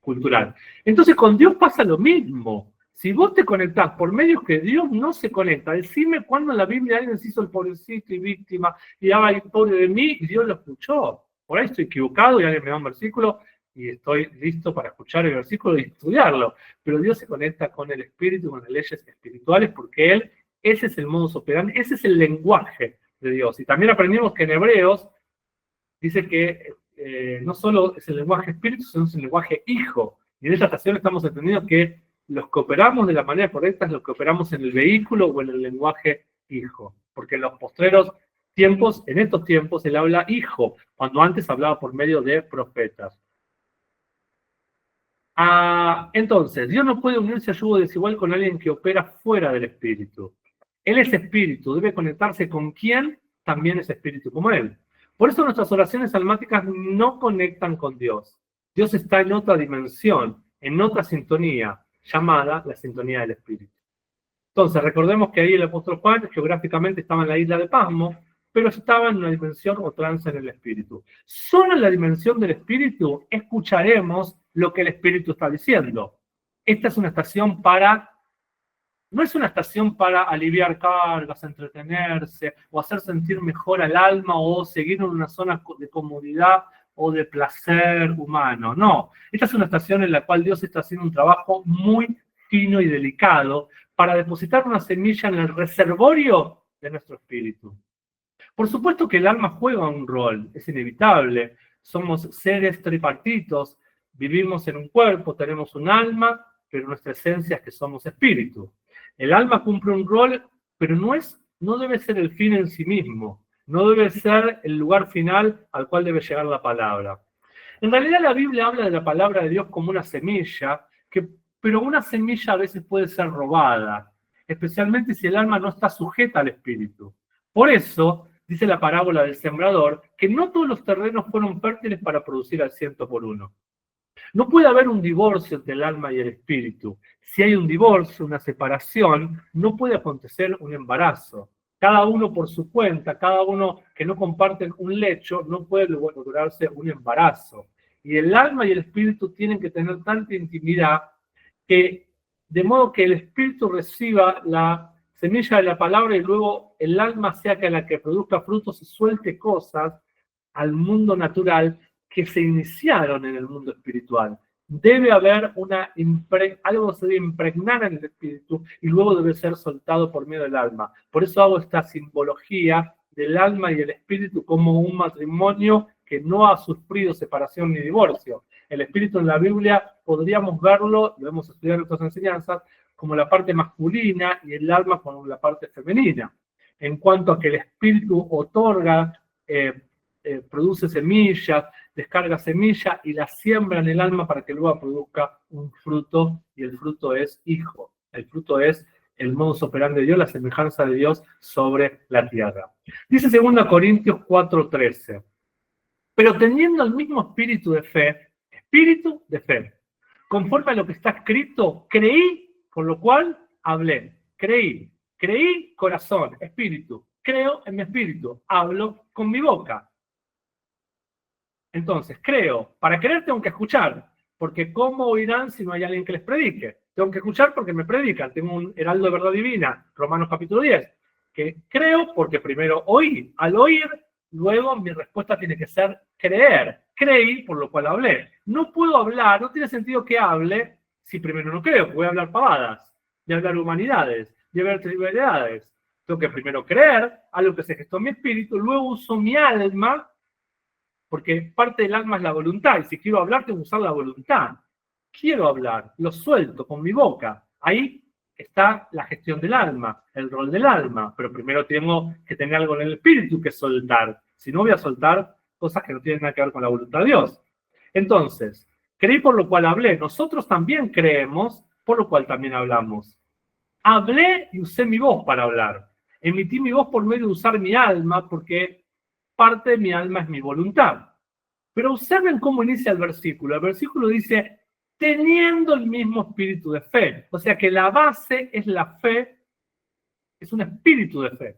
cultural. Entonces con Dios pasa lo mismo. Si vos te conectás por medios que Dios no se conecta, decime cuándo en la Biblia alguien se hizo el pobrecito y víctima y ay, pobre de mí, y Dios lo escuchó. Por ahí estoy equivocado y alguien me da un versículo y estoy listo para escuchar el versículo y estudiarlo. Pero Dios se conecta con el espíritu, con las leyes espirituales, porque ese es el modus operandi, ese es el lenguaje de Dios. Y también aprendimos que en Hebreos dice que no solo es el lenguaje espíritu, sino es el lenguaje hijo. Y en esta estación estamos entendiendo que los que operamos de la manera correcta es los que operamos en el vehículo o en el lenguaje hijo. Porque en los postreros tiempos, en estos tiempos, él habla hijo, cuando antes hablaba por medio de profetas. Entonces, Dios no puede unirse a yugo desigual con alguien que opera fuera del espíritu. Él es espíritu, debe conectarse con quien también es espíritu como él. Por eso nuestras oraciones almáticas no conectan con Dios. Dios está en otra dimensión, en otra sintonía, llamada la sintonía del Espíritu. Entonces, recordemos que ahí el apóstol Juan geográficamente estaba en la isla de Pasmo, pero estaba en una dimensión o trance en el Espíritu. Solo en la dimensión del Espíritu escucharemos lo que el Espíritu está diciendo. Esta es una estación no es una estación para aliviar cargas, entretenerse, o hacer sentir mejor al alma, o seguir en una zona de comodidad o de placer humano. No, esta es una estación en la cual Dios está haciendo un trabajo muy fino y delicado para depositar una semilla en el reservorio de nuestro espíritu. Por supuesto que el alma juega un rol, es inevitable. Somos seres tripartitos, vivimos en un cuerpo, tenemos un alma, pero nuestra esencia es que somos espíritu. El alma cumple un rol, pero no debe ser el fin en sí mismo, no debe ser el lugar final al cual debe llegar la palabra. En realidad la Biblia habla de la palabra de Dios como una semilla, pero una semilla a veces puede ser robada, especialmente si el alma no está sujeta al espíritu. Por eso, dice la parábola del sembrador, que no todos los terrenos fueron fértiles para producir al 100 por 1. No puede haber un divorcio entre el alma y el espíritu. Si hay un divorcio, una separación, no puede acontecer un embarazo. Cada uno por su cuenta, cada uno que no comparten un lecho, no puede lograrse un embarazo. Y el alma y el espíritu tienen que tener tanta intimidad que, de modo que el espíritu reciba la semilla de la palabra y luego el alma sea que la que produzca frutos y suelte cosas al mundo natural que se iniciaron en el mundo espiritual. Debe haber algo se debe impregnar en el espíritu y luego debe ser soltado por medio del alma. Por eso hago esta simbología del alma y el espíritu como un matrimonio que no ha sufrido separación ni divorcio. El espíritu en la Biblia podríamos verlo, lo hemos estudiado en nuestras enseñanzas, como la parte masculina y el alma como la parte femenina. En cuanto a que el espíritu otorga, produce semillas, descarga semilla y la siembra en el alma para que luego produzca un fruto, y el fruto es hijo. El fruto es el modus operandi de Dios, la semejanza de Dios sobre la tierra. Dice 2 Corintios 4:13, pero teniendo el mismo espíritu de fe, conforme a lo que está escrito, creí, por lo cual hablé. Creí, corazón, espíritu. Creo en mi espíritu, hablo con mi boca. Entonces, creo. Para creer tengo que escuchar, porque ¿cómo oirán si no hay alguien que les predique? Tengo que escuchar porque me predican. Tengo un heraldo de verdad divina, Romanos capítulo 10, que creo porque primero oí. Al oír, luego mi respuesta tiene que ser creer. Creí, por lo cual hablé. No puedo hablar, no tiene sentido que hable si primero no creo. Voy a hablar pavadas, voy a hablar humanidades, voy a hablar trivialidades. Tengo que primero creer, algo que se gestó en mi espíritu, luego uso mi alma, porque parte del alma es la voluntad, y si quiero hablar tengo que usar la voluntad. Quiero hablar, lo suelto con mi boca. Ahí está la gestión del alma, el rol del alma, pero primero tengo que tener algo en el espíritu que soltar. Si no, voy a soltar cosas que no tienen nada que ver con la voluntad de Dios. Entonces, creí por lo cual hablé. Nosotros también creemos, por lo cual también hablamos. Hablé y usé mi voz para hablar. Emití mi voz por medio de usar mi alma, porque parte de mi alma es mi voluntad. Pero observen cómo inicia el versículo. El versículo dice, teniendo el mismo espíritu de fe. O sea que la base es la fe, es un espíritu de fe.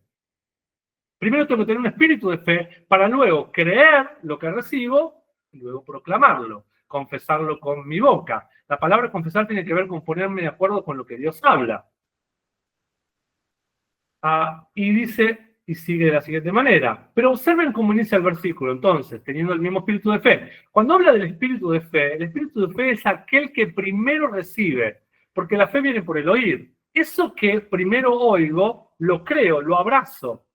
Primero tengo que tener un espíritu de fe para luego creer lo que recibo y luego proclamarlo, confesarlo con mi boca. La palabra confesar tiene que ver con ponerme de acuerdo con lo que Dios habla. Y dice, y sigue de la siguiente manera. Pero observen cómo inicia el versículo, entonces, teniendo el mismo espíritu de fe. Cuando habla del espíritu de fe, el espíritu de fe es aquel que primero recibe, porque la fe viene por el oír. Eso que primero oigo, lo creo, lo abrazo.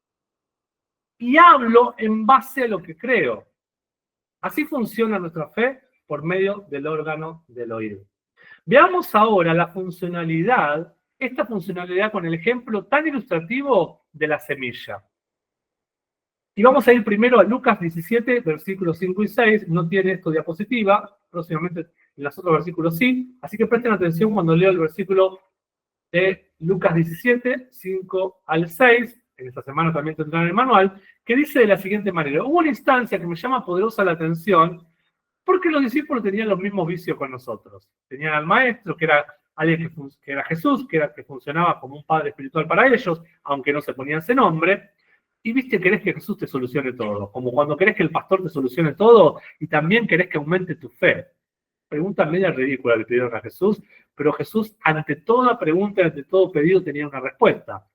Y hablo en base a lo que creo. Así funciona nuestra fe por medio del órgano del oír. Veamos ahora la funcionalidad, esta funcionalidad con el ejemplo tan ilustrativo de la semilla. Y vamos a ir primero a Lucas 17, versículos 5 y 6. No tiene esto diapositiva, próximamente en los otros versículos sí. Así que presten atención cuando leo el versículo de Lucas 17, 5 al 6. En esta semana también tendrán el manual, que dice de la siguiente manera. Hubo una instancia que me llama poderosa la atención, porque los discípulos tenían los mismos vicios con nosotros. Tenían al maestro, que era alguien que era Jesús, que funcionaba como un padre espiritual para ellos, aunque no se ponía ese nombre. Y viste, querés que Jesús te solucione todo, como cuando querés que el pastor te solucione todo, y también querés que aumente tu fe. Pregunta media ridícula que pidieron a Jesús, pero Jesús, ante toda pregunta, ante todo pedido, tenía una respuesta.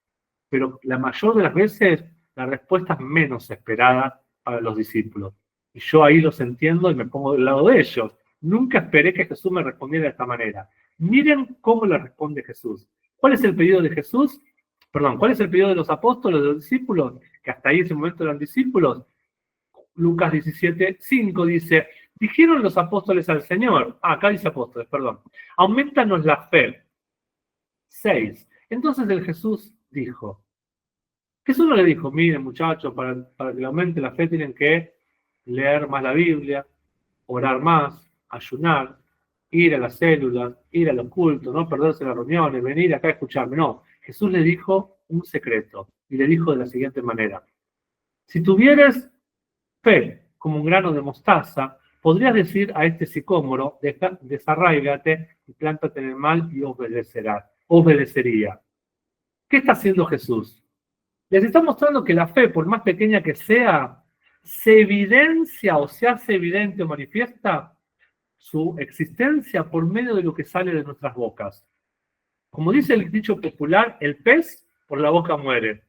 Pero la mayor de las veces, la respuesta es menos esperada para los discípulos. Y yo ahí los entiendo y me pongo del lado de ellos. Nunca esperé que Jesús me respondiera de esta manera. Miren cómo le responde Jesús. ¿Cuál es el pedido de Jesús? Perdón, ¿cuál es el pedido de los apóstoles, de los discípulos? Que hasta ahí en ese momento eran discípulos. Lucas 17:5 dice, dijeron los apóstoles al Señor, acá dice apóstoles, perdón, aumentanos la fe. 6. Entonces el Jesús no le dijo, miren muchachos, para que aumente la fe tienen que leer más la Biblia, orar más, ayunar, ir a las células, ir a los cultos, no perderse las reuniones, venir acá a escucharme. No, Jesús le dijo un secreto y le dijo de la siguiente manera. Si tuvieras fe como un grano de mostaza, podrías decir a este sicómoro, desarráigate y plántate en el mal y obedecería. ¿Qué está haciendo Jesús? Les está mostrando que la fe, por más pequeña que sea, se evidencia o se hace evidente o manifiesta su existencia por medio de lo que sale de nuestras bocas. Como dice el dicho popular, el pez por la boca muere.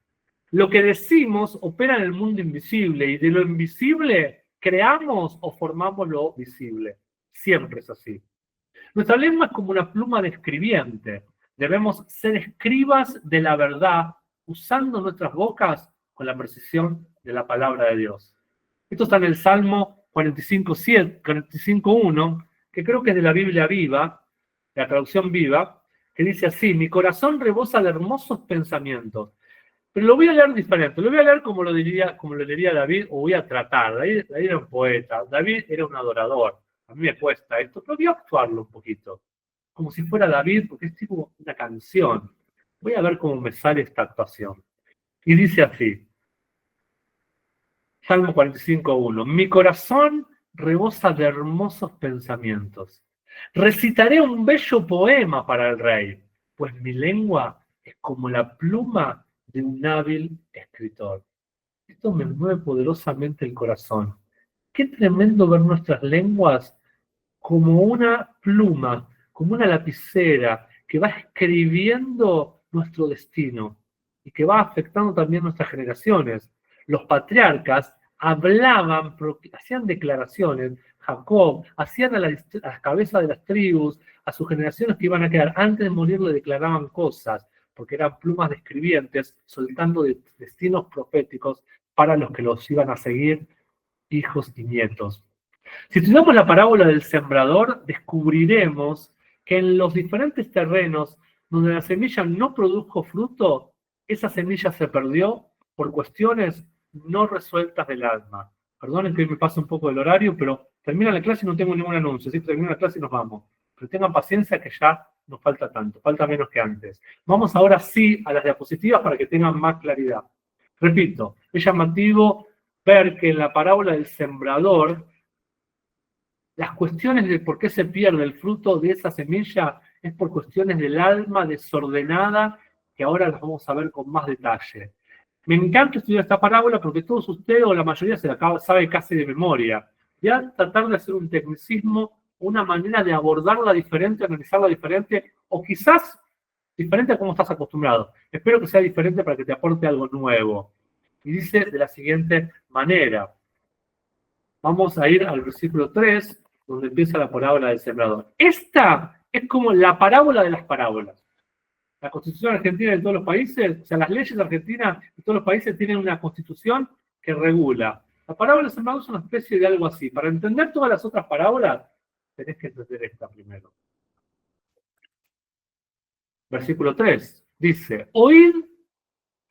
Lo que decimos opera en el mundo invisible y de lo invisible creamos o formamos lo visible. Siempre es así. Nuestra lengua es como una pluma de escribiente. Debemos ser escribas de la verdad usando nuestras bocas con la precisión de la palabra de Dios. Esto está en el Salmo 45:1, que creo que es de la Biblia Viva, la traducción Viva, que dice así, mi corazón rebosa de hermosos pensamientos. Pero lo voy a leer diferente, lo voy a leer como lo diría David, o voy a tratar. David era un poeta, David era un adorador. A mí me cuesta esto, pero voy a actuarlo un poquito. Como si fuera David, porque es tipo una canción. Voy a ver cómo me sale esta actuación. Y dice así, Salmo 45:1, mi corazón rebosa de hermosos pensamientos. Recitaré un bello poema para el rey, pues mi lengua es como la pluma de un hábil escritor. Esto me mueve poderosamente el corazón. Qué tremendo ver nuestras lenguas como una pluma, como una lapicera que va escribiendo nuestro destino y que va afectando también nuestras generaciones. Los patriarcas hablaban, hacían declaraciones, Jacob, hacían a las cabezas de las tribus, a sus generaciones que iban a quedar, antes de morir le declaraban cosas, porque eran plumas de escribientes, soltando destinos proféticos para los que los iban a seguir, hijos y nietos. Si estudiamos la parábola del sembrador, descubriremos que en los diferentes terrenos donde la semilla no produjo fruto, esa semilla se perdió por cuestiones no resueltas del alma. Perdonen que hoy me pase un poco del horario, pero termina la clase y no tengo ningún anuncio, así que termina la clase y nos vamos. Pero tengan paciencia que ya nos falta tanto, falta menos que antes. Vamos ahora sí a las diapositivas para que tengan más claridad. Repito, es llamativo ver que en la parábola del sembrador, las cuestiones de por qué se pierde el fruto de esa semilla es por cuestiones del alma desordenada, que ahora las vamos a ver con más detalle. Me encanta estudiar esta parábola porque todos ustedes, o la mayoría, se la sabe casi de memoria. Voy a tratar de hacer un tecnicismo, una manera de abordarla diferente, analizarla diferente, o quizás diferente a cómo estás acostumbrado. Espero que sea diferente para que te aporte algo nuevo. Y dice de la siguiente manera. Vamos a ir al versículo 3, donde empieza la parábola del sembrador. Esta es como la parábola de las parábolas. La Constitución Argentina de todos los países, o sea, las leyes argentinas de todos los países tienen una constitución que regula. La parábola del sembrador es una especie de algo así. Para entender todas las otras parábolas, tenés que entender esta primero. Versículo 3 dice, oíd,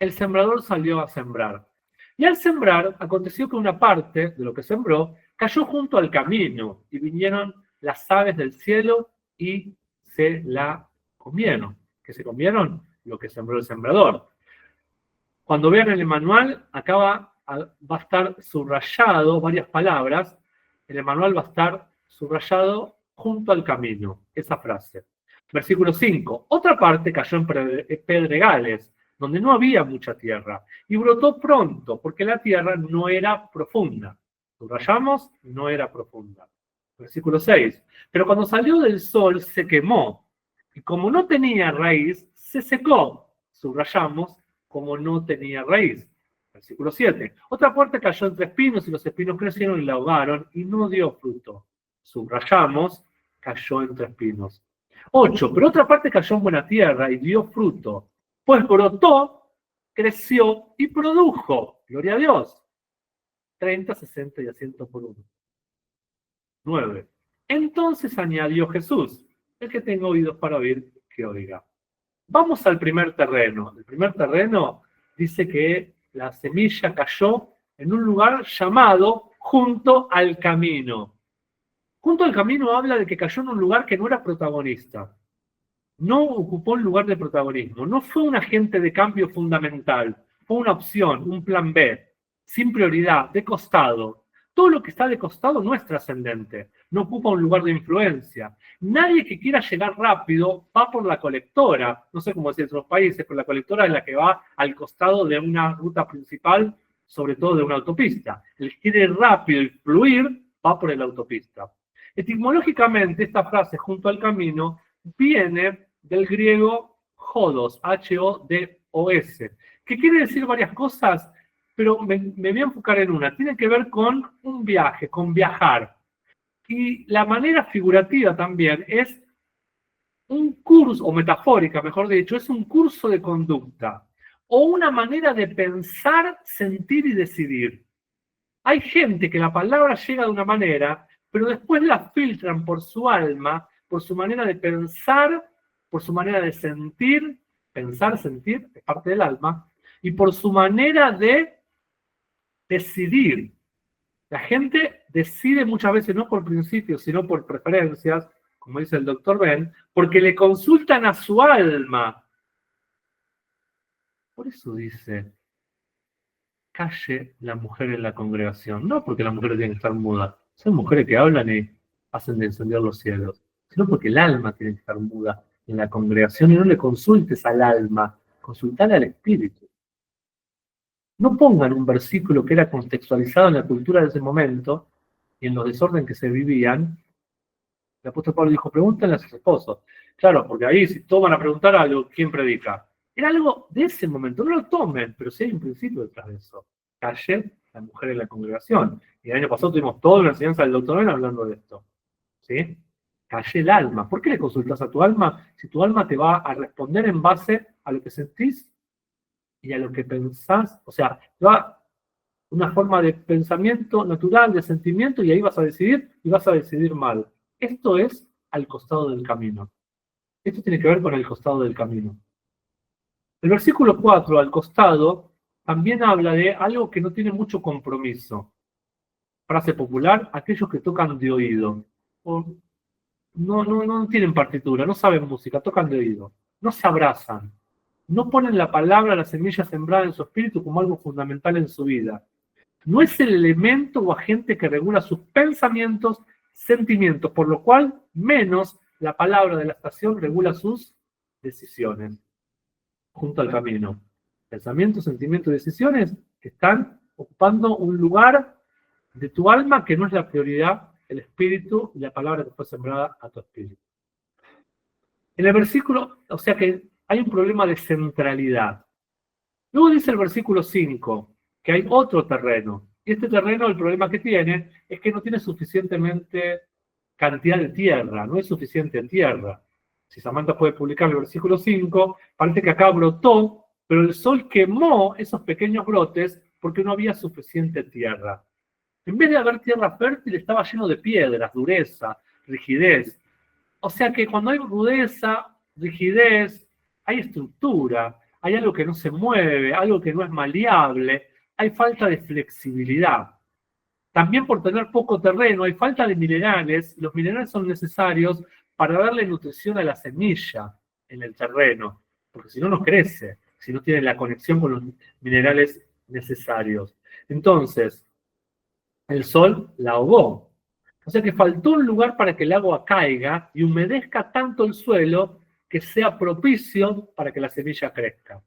el sembrador salió a sembrar. Y al sembrar, aconteció que una parte de lo que sembró cayó junto al camino, y vinieron las aves del cielo y se la comieron. ¿Qué se comieron? Lo que sembró el sembrador. Cuando vean el manual, acá va a estar subrayado varias palabras. En el manual va a estar subrayado junto al camino, esa frase. Versículo 5. Otra parte cayó en pedregales, donde no había mucha tierra, y brotó pronto, porque la tierra no era profunda. Subrayamos, no era profunda. Versículo 6. Pero cuando salió del sol se quemó, y como no tenía raíz, se secó. Subrayamos, como no tenía raíz. Versículo 7. Otra parte cayó entre espinos y los espinos crecieron y la ahogaron y no dio fruto. Subrayamos, cayó entre espinos. 8. Pero otra parte cayó en buena tierra y dio fruto, pues brotó, creció y produjo. Gloria a Dios. 30, 60 y a 100 por 1. 9. Entonces añadió Jesús, el que tenga oídos para oír, que oiga. Vamos al primer terreno. El primer terreno dice que la semilla cayó en un lugar llamado junto al camino. Junto al camino habla de que cayó en un lugar que no era protagonista. No ocupó un lugar de protagonismo. No fue un agente de cambio fundamental. Fue una opción, un plan B, sin prioridad, de costado. Todo lo que está de costado no es trascendente. No ocupa un lugar de influencia. Nadie que quiera llegar rápido va por la colectora. No sé cómo decir en otros países, pero la colectora es la que va al costado de una ruta principal, sobre todo de una autopista. El que quiere ir rápido y fluir va por la autopista. Etimológicamente, esta frase, junto al camino, viene del griego hodos, H-O-D-O-S, que quiere decir varias cosas, pero me voy a enfocar en una. Tiene que ver con un viaje, con viajar. Y la manera figurativa también es un curso, o metafórica, mejor dicho, es un curso de conducta, o una manera de pensar, sentir y decidir. Hay gente que la palabra llega de una manera, pero después la filtran por su alma, por su manera de pensar, por su manera de sentir, pensar, sentir, es parte del alma, y por su manera de decidir. La gente decide muchas veces no por principios, sino por preferencias, como dice el doctor Ben, porque le consultan a su alma. Por eso dice, calle la mujer en la congregación. No porque las mujeres tienen que estar mudas. Son mujeres que hablan y hacen de encender los cielos. Sino porque el alma tiene que estar muda en la congregación y no le consultes al alma, consultale al espíritu. No pongan un versículo que era contextualizado en la cultura de ese momento y en los desorden que se vivían. El apóstol Pablo dijo, pregúntenle a sus esposos. Claro, porque ahí si todos van a preguntar algo, ¿quién predica? Era algo de ese momento, no lo tomen, pero sí hay un principio detrás de eso. Calle la mujer en la congregación. Y el año pasado tuvimos toda una enseñanza del doctor Ben hablando de esto. ¿Sí? Calle el alma. ¿Por qué le consultas a tu alma si tu alma te va a responder en base a lo que sentís y a lo que pensás? O sea, te va una forma de pensamiento natural, de sentimiento, y ahí vas a decidir y vas a decidir mal. Esto es al costado del camino. Esto tiene que ver con el costado del camino. El versículo 4, al costado, también habla de algo que no tiene mucho compromiso. Frase popular, aquellos que tocan de oído. O no tienen partitura, no saben música, tocan de oído. No se abrazan. No ponen la palabra, la semilla sembrada en su espíritu como algo fundamental en su vida. No es el elemento o agente que regula sus pensamientos, sentimientos, por lo cual menos la palabra de la estación regula sus decisiones. Junto al camino. Pensamientos, sentimientos y decisiones que están ocupando un lugar de tu alma que no es la prioridad, el espíritu y la palabra que fue sembrada a tu espíritu. En el versículo, o sea que hay un problema de centralidad. Luego dice el versículo 5, que hay otro terreno. Y este terreno, el problema que tiene es que no tiene suficientemente cantidad de tierra, no es suficiente tierra. Si Samantha puede publicar el versículo 5, parece que acá brotó, pero el sol quemó esos pequeños brotes porque no había suficiente tierra. En vez de haber tierra fértil, estaba lleno de piedras, dureza, rigidez. O sea que cuando hay rudeza, rigidez, hay estructura, hay algo que no se mueve, algo que no es maleable, hay falta de flexibilidad. También por tener poco terreno, hay falta de minerales. Los minerales son necesarios para darle nutrición a la semilla en el terreno, porque si no, no crece, si no tiene la conexión con los minerales necesarios. Entonces, el sol la ahogó. O sea que faltó un lugar para que el agua caiga y humedezca tanto el suelo que sea propicio para que la semilla crezca.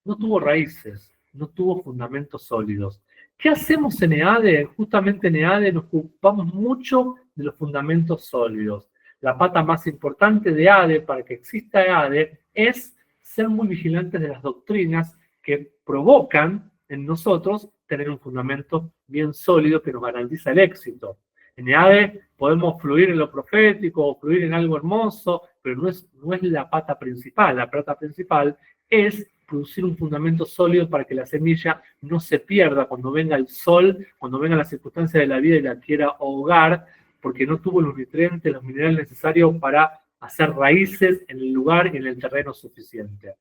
No tuvo raíces, no tuvo fundamentos sólidos. ¿Qué hacemos en EADE? Justamente en EADE nos ocupamos mucho de los fundamentos sólidos. La pata más importante de EADE, para que exista EADE, es ser muy vigilantes de las doctrinas que provocan en nosotros tener un fundamento bien sólido que nos garantiza el éxito. En EADE podemos fluir en lo profético o fluir en algo hermoso, pero no es la pata principal. La pata principal es producir un fundamento sólido para que la semilla no se pierda cuando venga el sol, cuando venga la circunstancia de la vida y la quiera ahogar, porque no tuvo los nutrientes, los minerales necesarios para hacer raíces en el lugar y en el terreno suficiente.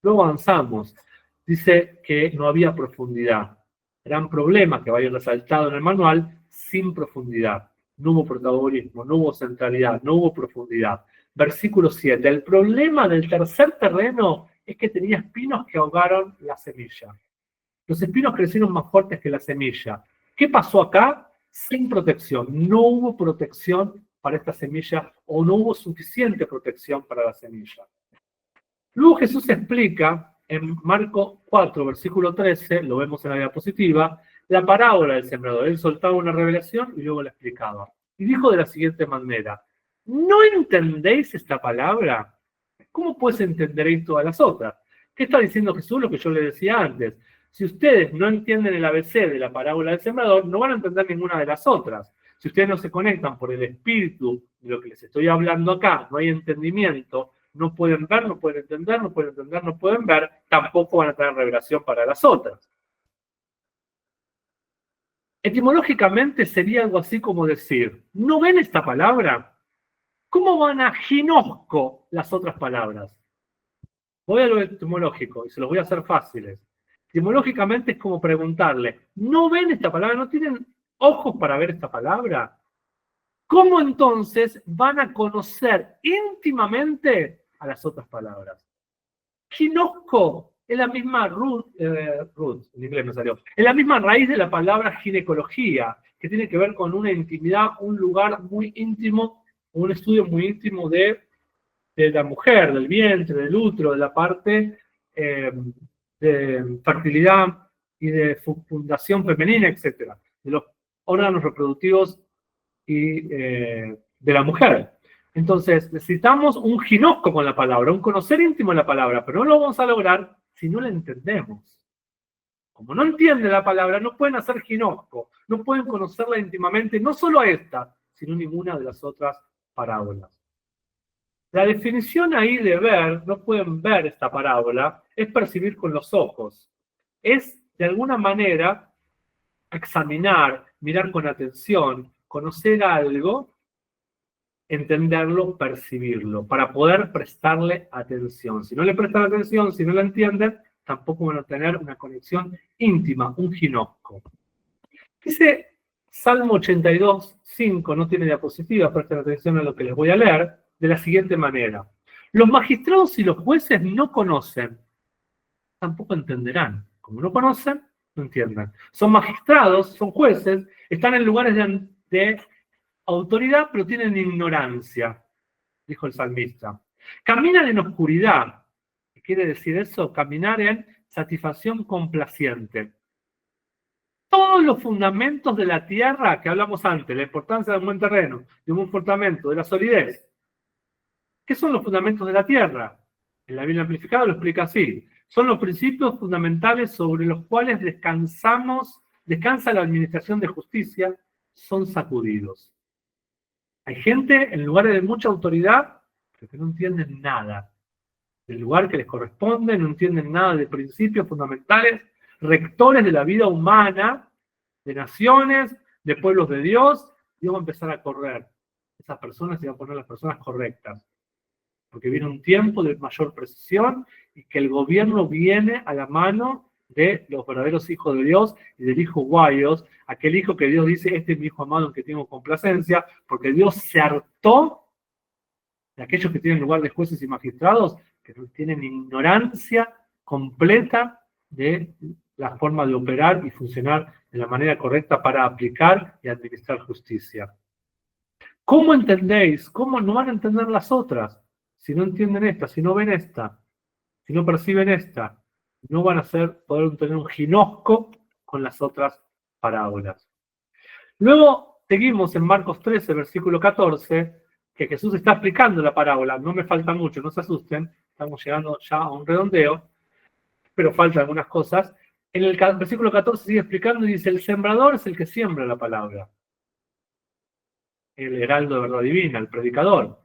Luego avanzamos. Dice que no había profundidad. Gran problema que va a ir resaltado en el manual, sin profundidad. No hubo protagonismo, no hubo centralidad, no hubo profundidad. Versículo 7. El problema del tercer terreno es que tenía espinos que ahogaron la semilla. Los espinos crecieron más fuertes que la semilla. ¿Qué pasó acá? Sin protección. No hubo protección para esta semilla o no hubo suficiente protección para la semilla. Luego Jesús explica en Marcos 4, versículo 13, lo vemos en la diapositiva, la parábola del sembrador. Él soltaba una revelación y luego la explicaba. Y dijo de la siguiente manera: ¿no entendéis esta palabra? ¿Cómo pues entenderéis todas las otras? ¿Qué está diciendo Jesús? Lo que yo le decía antes. Si ustedes no entienden el ABC de la parábola del sembrador, no van a entender ninguna de las otras. Si ustedes no se conectan por el espíritu de lo que les estoy hablando acá, no hay entendimiento, no pueden ver, no pueden entender, no pueden entender, no pueden ver, tampoco van a tener revelación para las otras. Etimológicamente sería algo así como decir, ¿no ven esta palabra? ¿Cómo van a ginosco las otras palabras? Voy a lo etimológico y se los voy a hacer fáciles. Etimológicamente es como preguntarle, ¿no ven esta palabra? ¿No tienen ojos para ver esta palabra? ¿Cómo entonces van a conocer íntimamente a las otras palabras? Ginosco es la misma root, en inglés me salió, es la misma raíz de la palabra ginecología, que tiene que ver con una intimidad, un lugar muy íntimo, un estudio muy íntimo de la mujer, del vientre, del útero, de la parte de fertilidad y de fecundación femenina, etc., de los órganos reproductivos y de la mujer. Entonces, necesitamos un ginosco con la palabra, un conocer íntimo de la palabra, pero no lo vamos a lograr si no la entendemos. Como no entienden la palabra, no pueden hacer ginosco, no pueden conocerla íntimamente, no solo a esta, sino ninguna de las otras parábolas. La definición ahí de ver, no pueden ver esta parábola, es percibir con los ojos. Es, de alguna manera, examinar, mirar con atención, conocer algo, entenderlo, percibirlo, para poder prestarle atención. Si no le prestan atención, si no la entienden, tampoco van a tener una conexión íntima, un ginosco. Dice Salmo 82, 5, no tiene diapositivas, presten atención a lo que les voy a leer, de la siguiente manera. Los magistrados y los jueces no conocen, tampoco entenderán. Como no conocen, no entienden. Son magistrados, son jueces, están en lugares de autoridad, pero tienen ignorancia, dijo el salmista. Caminan en oscuridad. ¿Qué quiere decir eso? Caminar en satisfacción complaciente. Todos los fundamentos de la tierra que hablamos antes, la importancia de un buen terreno, de un buen fundamento, de la solidez. ¿Qué son los fundamentos de la tierra? En la Biblia Amplificada lo explica así. Son los principios fundamentales sobre los cuales descansa la administración de justicia, son sacudidos. Hay gente en lugares de mucha autoridad, pero que no entienden nada del lugar que les corresponde, no entienden nada de principios fundamentales, rectores de la vida humana, de naciones, de pueblos de Dios. Dios va a empezar a correr esas personas y va a poner las personas correctas. Porque viene un tiempo de mayor precisión y que el gobierno viene a la mano de los verdaderos hijos de Dios y del hijo guayos, aquel hijo que Dios dice, este es mi hijo amado en que tengo complacencia, porque Dios se hartó de aquellos que tienen lugar de jueces y magistrados, que tienen ignorancia completa de la forma de operar y funcionar de la manera correcta para aplicar y administrar justicia. ¿Cómo entendéis? ¿Cómo no van a entender las otras? Si no entienden esta, si no ven esta, si no perciben esta, no van a poder tener un ginosco con las otras parábolas. Luego seguimos en Marcos 13, versículo 14, que Jesús está explicando la parábola. No me falta mucho, no se asusten, estamos llegando ya a un redondeo, pero faltan algunas cosas. En el versículo 14 sigue explicando y dice, el sembrador es el que siembra la palabra. El heraldo de verdad divina, el predicador.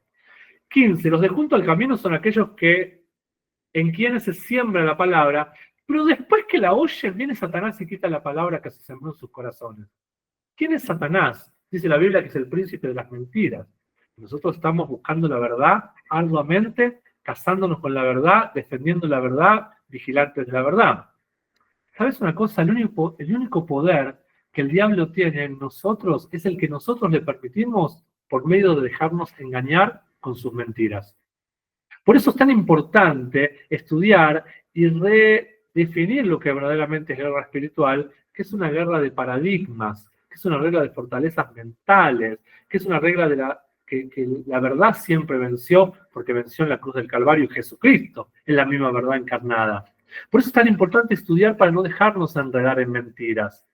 15. Los de junto al camino son aquellos en quienes se siembra la palabra, pero después que la oyen, viene Satanás y quita la palabra que se sembró en sus corazones. ¿Quién es Satanás? Dice la Biblia que es el príncipe de las mentiras. Nosotros estamos buscando la verdad arduamente, casándonos con la verdad, defendiendo la verdad, vigilantes de la verdad. ¿Sabes una cosa? El único poder que el diablo tiene en nosotros es el que nosotros le permitimos por medio de dejarnos engañar con sus mentiras. Por eso es tan importante estudiar y redefinir lo que verdaderamente es guerra espiritual, que es una guerra de paradigmas, que es una regla de fortalezas mentales, que es una regla de que la verdad siempre venció, porque venció en la cruz del Calvario Jesucristo, es la misma verdad encarnada. Por eso es tan importante estudiar para no dejarnos enredar en mentiras.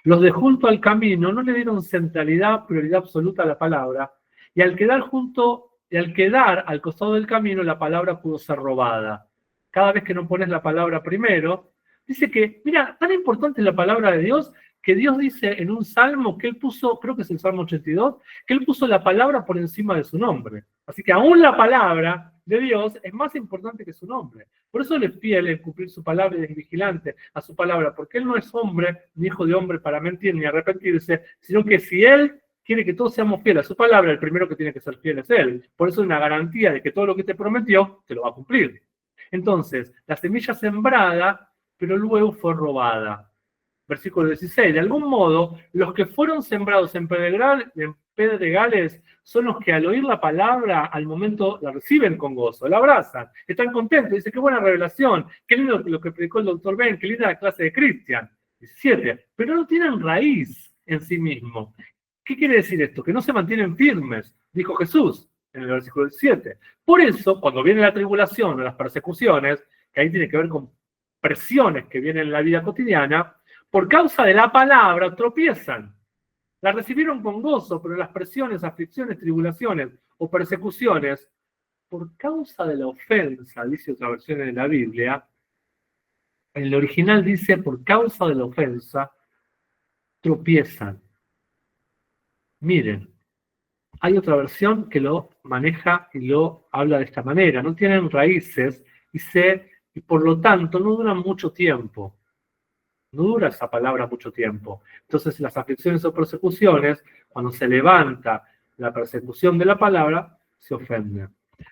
Los de junto al camino no le dieron centralidad, prioridad absoluta a la palabra, y al quedar al costado del camino, la palabra pudo ser robada. Cada vez que no pones la palabra primero, dice que, mira, tan importante es la palabra de Dios, que Dios dice en un salmo que él puso, creo que es el Salmo 82, que él puso la palabra por encima de su nombre. Así que aún la palabra de Dios es más importante que su nombre. Por eso él es fiel en cumplir su palabra y es vigilante a su palabra, porque él no es hombre, ni hijo de hombre para mentir ni arrepentirse, sino que si él quiere que todos seamos fieles a su palabra, el primero que tiene que ser fiel es él. Por eso es una garantía de que todo lo que te prometió, te lo va a cumplir. Entonces, la semilla sembrada, pero luego fue robada. Versículo 16. De algún modo, los que fueron sembrados en pedregales son los que al oír la palabra, al momento la reciben con gozo, la abrazan, están contentos, dicen, qué buena revelación, qué lindo lo que predicó el doctor Ben, qué linda la clase de Christian. 17. Pero no tienen raíz en sí mismo. ¿Qué quiere decir esto? Que no se mantienen firmes, dijo Jesús en el versículo 17. Por eso, cuando viene la tribulación o las persecuciones, que ahí tiene que ver con presiones que vienen en la vida cotidiana, por causa de la palabra tropiezan. La recibieron con gozo, pero las presiones, aflicciones, tribulaciones o persecuciones, por causa de la ofensa, dice otra versión de la Biblia, en el original dice, por causa de la ofensa, tropiezan. Miren, hay otra versión que lo maneja y lo habla de esta manera. No tienen raíces y por lo tanto no duran mucho tiempo. No dura esa palabra mucho tiempo. Entonces, las aflicciones o persecuciones, cuando se levanta la persecución de la palabra, se ofenden.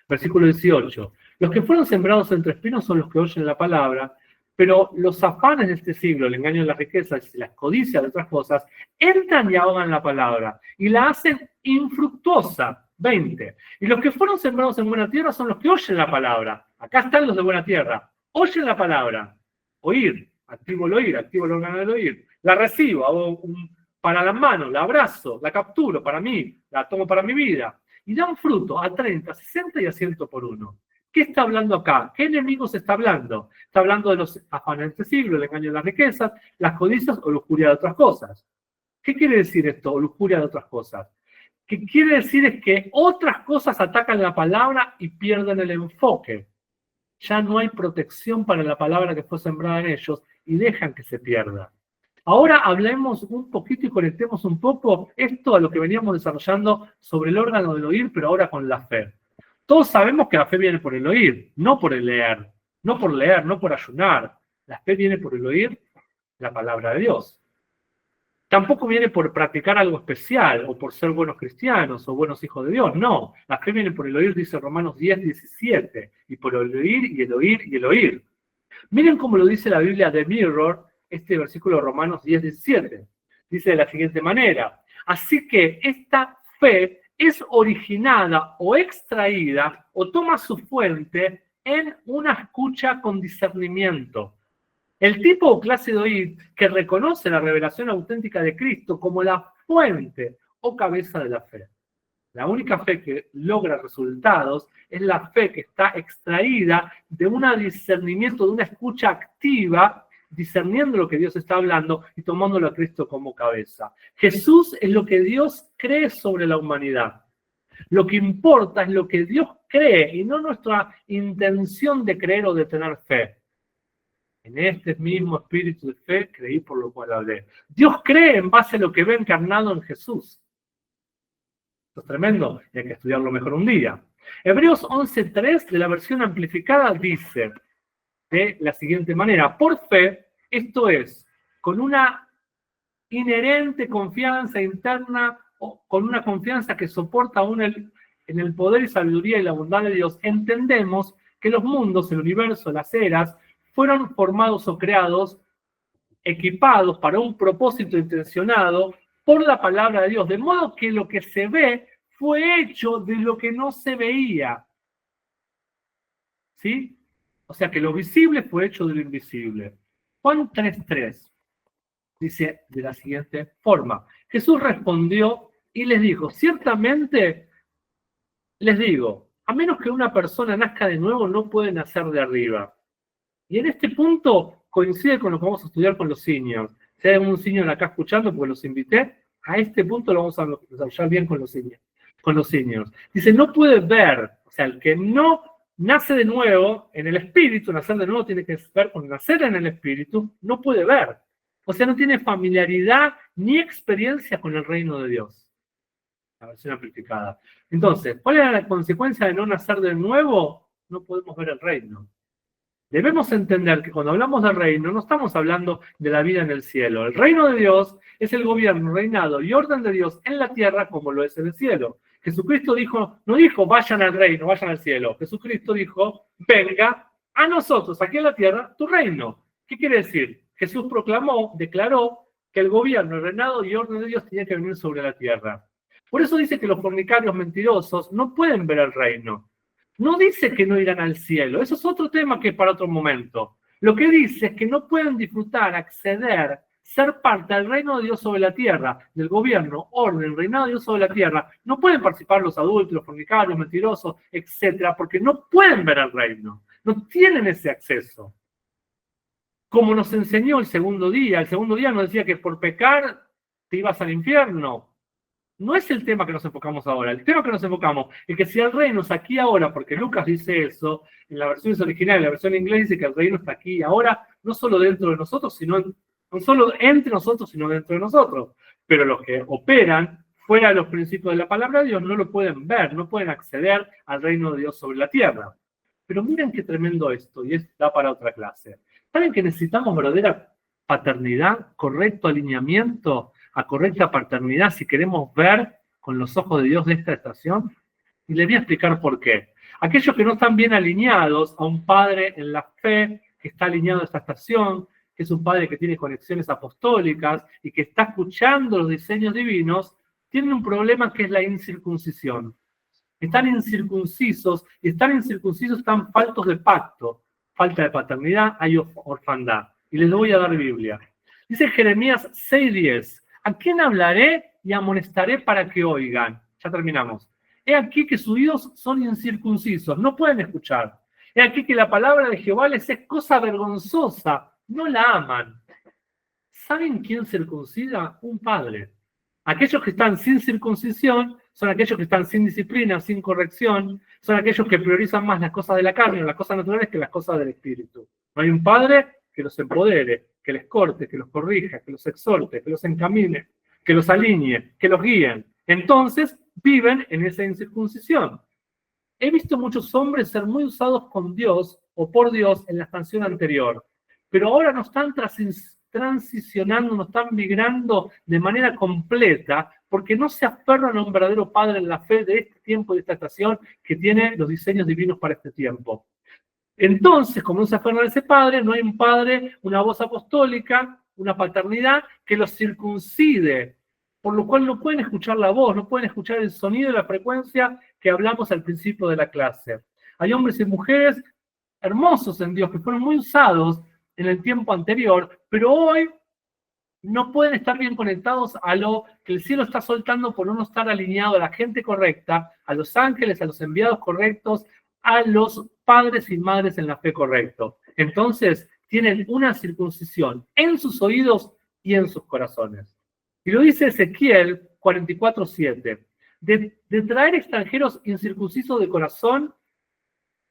Versículo 18. Los que fueron sembrados entre espinos son los que oyen la palabra, pero los afanes de este siglo, el engaño de las riquezas y las codicias de otras cosas, entran y ahogan la palabra y la hacen infructuosa. 20. Y los que fueron sembrados en buena tierra son los que oyen la palabra. Acá están los de buena tierra. Oyen la palabra. Oír. Activo el oír, activo el órgano del oír. La recibo, hago para las manos, la abrazo, la capturo para mí, la tomo para mi vida. Y da un fruto a 30, 60 y a 100 por uno. ¿Qué está hablando acá? ¿Qué enemigos está hablando? Está hablando de los afanes de este siglo, el engaño de las riquezas, las codicias o lujuria de otras cosas. ¿Qué quiere decir esto? O lujuria de otras cosas. ¿Qué quiere decir? Es que otras cosas atacan la palabra y pierden el enfoque. Ya no hay protección para la palabra que fue sembrada en ellos y dejan que se pierda. Ahora hablemos un poquito y conectemos un poco esto a lo que veníamos desarrollando sobre el órgano del oír, pero ahora con la fe. Todos sabemos que la fe viene por el oír, no por el leer. No por leer, no por ayunar. La fe viene por el oír la palabra de Dios. Tampoco viene por practicar algo especial o por ser buenos cristianos o buenos hijos de Dios. No, la fe viene por el oír, dice Romanos 10, 17. Y por el oír y el oír y el oír. Miren cómo lo dice la Biblia de Mirror, este versículo de Romanos 10, 17. Dice de la siguiente manera. Así que esta fe es originada o extraída o toma su fuente en una escucha con discernimiento. El tipo o clase de oír que reconoce la revelación auténtica de Cristo como la fuente o cabeza de la fe. La única fe que logra resultados es la fe que está extraída de un discernimiento, de una escucha activa, discerniendo lo que Dios está hablando y tomándolo a Cristo como cabeza. Jesús es lo que Dios cree sobre la humanidad. Lo que importa es lo que Dios cree y no nuestra intención de creer o de tener fe. En este mismo espíritu de fe creí, por lo cual hablé. Dios cree en base a lo que ve encarnado en Jesús. Esto es tremendo y hay que estudiarlo mejor un día. Hebreos 11:3 de la versión amplificada dice de la siguiente manera: por fe, esto es, con una inherente confianza interna, o con una confianza que soporta aún en el poder y sabiduría y la bondad de Dios, entendemos que los mundos, el universo, las eras, fueron formados o creados, equipados para un propósito intencionado por la palabra de Dios, de modo que lo que se ve fue hecho de lo que no se veía. ¿Sí? O sea que lo visible fue hecho de lo invisible. Juan 3:3 dice de la siguiente forma: Jesús respondió y les dijo, ciertamente les digo, a menos que una persona nazca de nuevo, no puede nacer de arriba. Y en este punto coincide con lo que vamos a estudiar con los seniors. Si hay algún senior acá escuchando, porque los invité, a este punto lo vamos a desarrollar bien con los seniors. Dice, no puede ver, o sea, el que no nace de nuevo en el espíritu, nacer de nuevo tiene que ver con nacer en el espíritu, no puede ver. O sea, no tiene familiaridad ni experiencia con el reino de Dios. La versión amplificada. Entonces, ¿cuál es la consecuencia de no nacer de nuevo? No podemos ver el reino. Debemos entender que cuando hablamos del reino, no estamos hablando de la vida en el cielo. El reino de Dios es el gobierno, reinado y orden de Dios en la tierra como lo es en el cielo. Jesucristo dijo, no dijo vayan al reino, vayan al cielo. Jesucristo dijo, venga a nosotros, aquí en la tierra, tu reino. ¿Qué quiere decir? Jesús declaró que el gobierno, el reinado y orden de Dios tenía que venir sobre la tierra. Por eso dice que los fornicarios mentirosos no pueden ver el reino. No dice que no irán al cielo, eso es otro tema que es para otro momento. Lo que dice es que no pueden disfrutar, acceder, ser parte del reino de Dios sobre la tierra, del gobierno, orden, reinado de Dios sobre la tierra. No pueden participar los adultos, los fornicarios, mentirosos, etcétera, porque no pueden ver el reino, no tienen ese acceso. Como nos enseñó el segundo día nos decía que por pecar te ibas al infierno. No es el tema que nos enfocamos ahora. El tema que nos enfocamos es que si el reino es aquí ahora, porque Lucas dice eso, en la versión original, en la versión inglesa dice que el reino está aquí ahora, no solo dentro de nosotros, no solo entre nosotros, sino dentro de nosotros. Pero los que operan fuera de los principios de la palabra de Dios no lo pueden ver, no pueden acceder al reino de Dios sobre la tierra. Pero miren qué tremendo esto, y da para otra clase. ¿Saben que necesitamos verdadera paternidad, correcto alineamiento, a correcta paternidad si queremos ver con los ojos de Dios de esta estación? Y les voy a explicar por qué. Aquellos que no están bien alineados a un padre en la fe, que está alineado a esta estación, que es un padre que tiene conexiones apostólicas y que está escuchando los diseños divinos, tienen un problema que es la incircuncisión. Están incircuncisos, y están incircuncisos, están faltos de pacto, falta de paternidad, hay orfandad. Y les voy a dar Biblia. Dice Jeremías 6:10. ¿A quién hablaré y amonestaré para que oigan? Ya terminamos. He aquí que sus oídos son incircuncisos, no pueden escuchar. He aquí que la palabra de Jehová les es cosa vergonzosa, no la aman. ¿Saben quién circuncida? Un padre. Aquellos que están sin circuncisión son aquellos que están sin disciplina, sin corrección, son aquellos que priorizan más las cosas de la carne, las cosas naturales, que las cosas del espíritu. No hay un padre que los empodere, que les corte, que los corrija, que los exhorte, que los encamine, que los alinee, que los guíen. Entonces viven en esa incircuncisión. He visto muchos hombres ser muy usados con Dios o por Dios en la expansión anterior, pero ahora no están transicionando, no están migrando de manera completa porque no se aferran a un verdadero padre en la fe de este tiempo, de esta estación que tiene los diseños divinos para este tiempo. Entonces, como no se aferran a ese padre, no hay un padre, una voz apostólica, una paternidad que los circuncide, por lo cual no pueden escuchar la voz, no pueden escuchar el sonido y la frecuencia que hablamos al principio de la clase. Hay hombres y mujeres hermosos en Dios que fueron muy usados en el tiempo anterior, pero hoy no pueden estar bien conectados a lo que el cielo está soltando por no estar alineado a la gente correcta, a los ángeles, a los enviados correctos, a los padres y madres en la fe correcto. Entonces, tienen una circuncisión en sus oídos y en sus corazones. Y lo dice Ezequiel 44:7, de traer extranjeros incircuncisos de corazón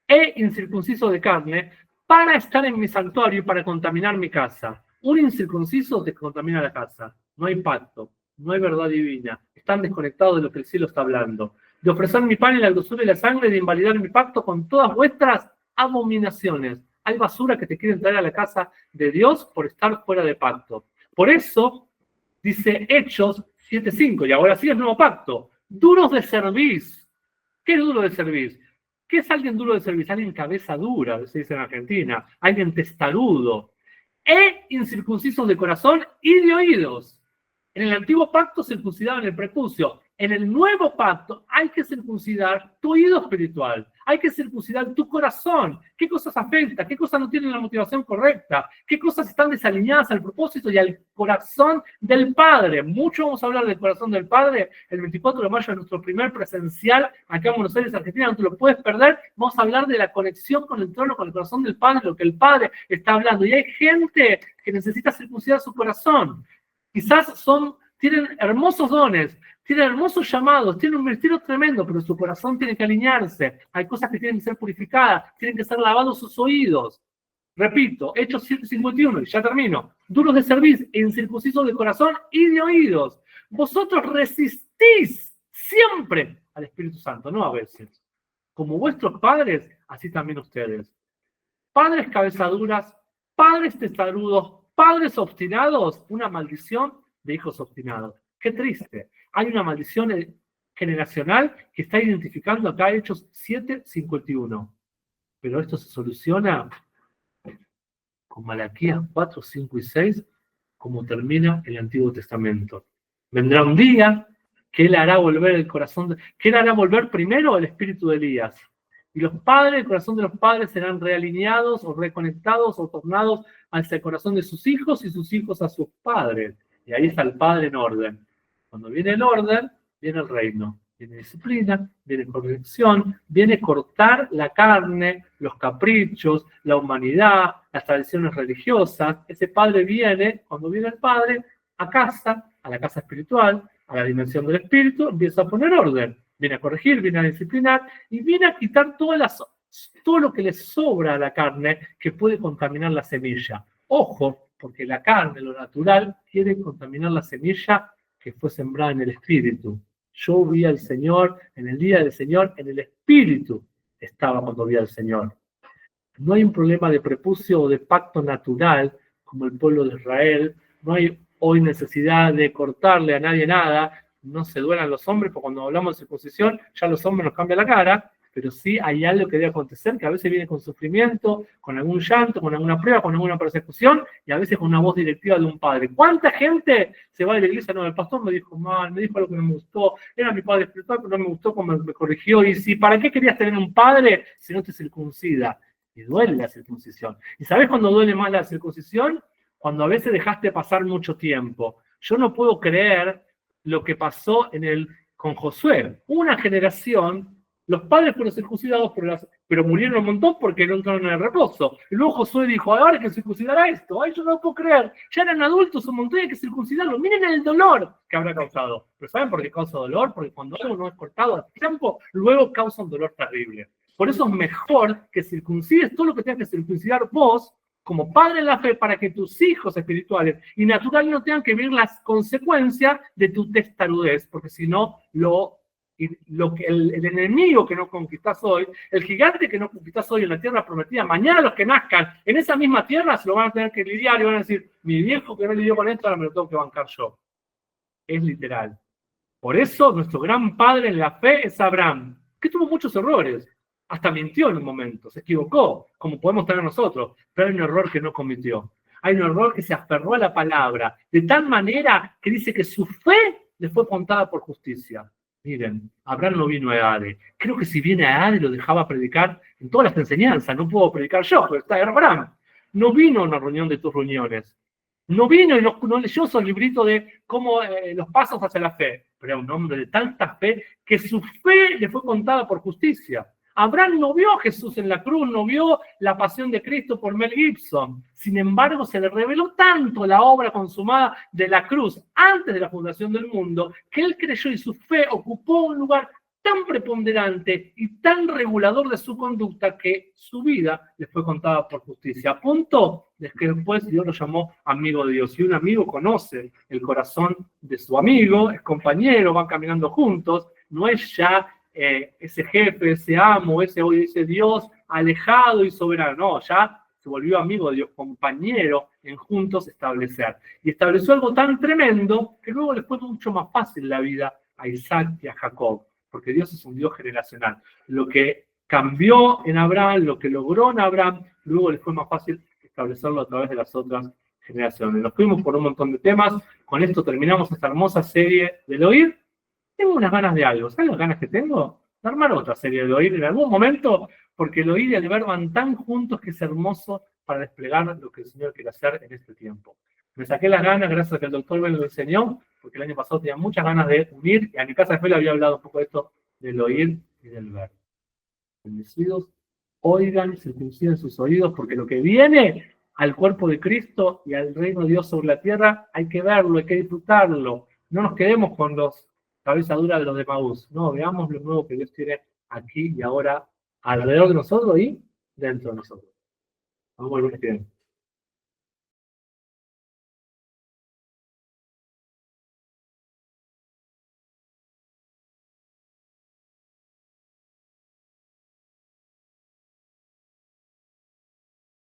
e incircuncisos de carne, para estar en mi santuario y para contaminar mi casa. Un incircunciso te contamina la casa. No hay pacto, no hay verdad divina. Están desconectados de lo que el cielo está hablando. De ofrecer mi pan y la grosura y la sangre, de invalidar mi pacto con todas vuestras abominaciones. Hay basura que te quieren traer a la casa de Dios por estar fuera de pacto. Por eso, dice Hechos 7:5, y ahora sí es nuevo pacto. Duros de cerviz. ¿Qué es duro de cerviz? ¿Qué es alguien duro de cerviz? Alguien cabeza dura, se dice en Argentina. Alguien testarudo. E incircuncisos de corazón y de oídos. En el antiguo pacto circuncidaban el prepucio. En el nuevo pacto hay que circuncidar tu oído espiritual. Hay que circuncidar tu corazón. ¿Qué cosas afectan? ¿Qué cosas no tienen la motivación correcta? ¿Qué cosas están desalineadas al propósito y al corazón del Padre? Mucho vamos a hablar del corazón del Padre. El 24 de mayo es nuestro primer presencial acá en Buenos Aires, Argentina. No te lo puedes perder. Vamos a hablar de la conexión con el trono, con el corazón del Padre, lo que el Padre está hablando. Y hay gente que necesita circuncidar su corazón. Quizás tienen hermosos dones, tienen hermosos llamados, tienen un ministerio tremendo, pero su corazón tiene que alinearse. Hay cosas que tienen que ser purificadas, tienen que ser lavados sus oídos. Repito, Hechos 7:51, y ya termino. Duros de cerviz, incircuncisos de corazón y de oídos. Vosotros resistís siempre al Espíritu Santo, no a veces. Como vuestros padres, así también ustedes. Padres cabezaduras, padres testarudos, padres obstinados, una maldición de hijos obstinados. Qué triste. Hay una maldición generacional que está identificando acá Hechos 7:51. Pero esto se soluciona con Malaquías 4, 5 y 6, como termina el Antiguo Testamento. Vendrá un día que él hará volver el corazón, que él hará volver primero el espíritu de Elías. Y los padres, el corazón de los padres serán realineados o reconectados o tornados hacia el corazón de sus hijos y sus hijos a sus padres. Y ahí está el Padre en orden. Cuando viene el orden, viene el reino. Viene disciplina, viene corrección, viene cortar la carne, los caprichos, la humanidad, las tradiciones religiosas. Ese Padre viene, cuando viene el Padre, a casa, a la casa espiritual, a la dimensión del espíritu, empieza a poner orden. Viene a corregir, viene a disciplinar y viene a quitar todo lo que le sobra a la carne que puede contaminar la semilla. Ojo, porque la carne, lo natural, quiere contaminar la semilla que fue sembrada en el espíritu. Yo vi al Señor en el día del Señor, en el espíritu estaba cuando vi al Señor. No hay un problema de prepucio o de pacto natural como el pueblo de Israel. No hay hoy necesidad de cortarle a nadie nada. No se duelan los hombres, porque cuando hablamos de circuncisión ya los hombres nos cambian la cara. Pero sí hay algo que debe acontecer, que a veces viene con sufrimiento, con algún llanto, con alguna prueba, con alguna persecución, y a veces con una voz directiva de un padre. ¿Cuánta gente se va de la iglesia? No, el pastor me dijo mal, me dijo algo que no me gustó, era mi padre espiritual, pero no me gustó como me corrigió, y si, ¿para qué querías tener un padre si no te circuncida? Y duele la circuncisión. ¿Y sabés cuándo duele más la circuncisión? Cuando a veces dejaste pasar mucho tiempo. Yo no puedo creer lo que pasó con Josué. Una generación. Los padres fueron circuncidados, pero murieron un montón porque no entraron en el reposo. Y luego Josué dijo, ahora hay que circuncidar a esto. Ay, yo no lo puedo creer. Ya eran adultos un montón, hay que circuncidarlo. Miren el dolor que habrá causado. ¿Pero saben por qué causa dolor? Porque cuando algo no es cortado a tiempo, luego causa un dolor terrible. Por eso es mejor que circuncides todo lo que tengas que circuncidar vos, como padre en la fe, para que tus hijos espirituales y naturales no tengan que vivir las consecuencias de tu testarudez, porque si no, el enemigo que no conquistás hoy, el gigante que no conquistás hoy en la tierra prometida, mañana los que nazcan en esa misma tierra se lo van a tener que lidiar y van a decir, mi viejo que no lidió con esto, ahora me lo tengo que bancar yo. Es literal. Por eso nuestro gran padre en la fe es Abraham, que tuvo muchos errores, hasta mintió en un momento, se equivocó, como podemos tener nosotros, pero hay un error que no cometió. Hay un error que se aferró a la palabra, de tal manera que dice que su fe le fue contada por justicia. Miren, Abraham no vino a Hades. Creo que si viene a Hades lo dejaba predicar en todas las enseñanzas. No puedo predicar yo, pero está Abraham. No vino a una reunión de tus reuniones. No vino y no leyó esos libritos de cómo los pasos hacia la fe. Pero era un hombre de tanta fe que su fe le fue contada por justicia. Abraham no vio a Jesús en la cruz, no vio la pasión de Cristo por Mel Gibson. Sin embargo, se le reveló tanto la obra consumada de la cruz antes de la fundación del mundo, que él creyó y su fe ocupó un lugar tan preponderante y tan regulador de su conducta que su vida le fue contada por justicia. A punto de que después Dios lo llamó amigo de Dios. Y un amigo conoce el corazón de su amigo, es compañero, van caminando juntos, no es ya ese jefe, ese amo, ese Dios alejado y soberano, no, ya se volvió amigo de Dios, compañero en juntos establecer. Y estableció algo tan tremendo que luego le fue mucho más fácil la vida a Isaac y a Jacob, porque Dios es un Dios generacional. Lo que cambió en Abraham, lo que logró en Abraham, luego le fue más fácil establecerlo a través de las otras generaciones. Nos fuimos por un montón de temas, con esto terminamos esta hermosa serie del oír. Tengo unas ganas de algo, ¿sabes las ganas que tengo? De armar otra serie de oír en algún momento, porque el oír y el ver van tan juntos que es hermoso para desplegar lo que el Señor quiere hacer en este tiempo. Me saqué las ganas gracias a que el doctor me lo enseñó, porque el año pasado tenía muchas ganas de unir, y a mi casa después le había hablado un poco de esto, del oír y del ver. Bendecidos, oigan, circunciden sus oídos, porque lo que viene al cuerpo de Cristo y al reino de Dios sobre la tierra, hay que verlo, hay que disfrutarlo. No nos quedemos con los cabeza dura de los de Maús. No, veamos lo nuevo que Dios tiene aquí y ahora alrededor de nosotros y dentro de nosotros. Vamos a ver lo que tiene.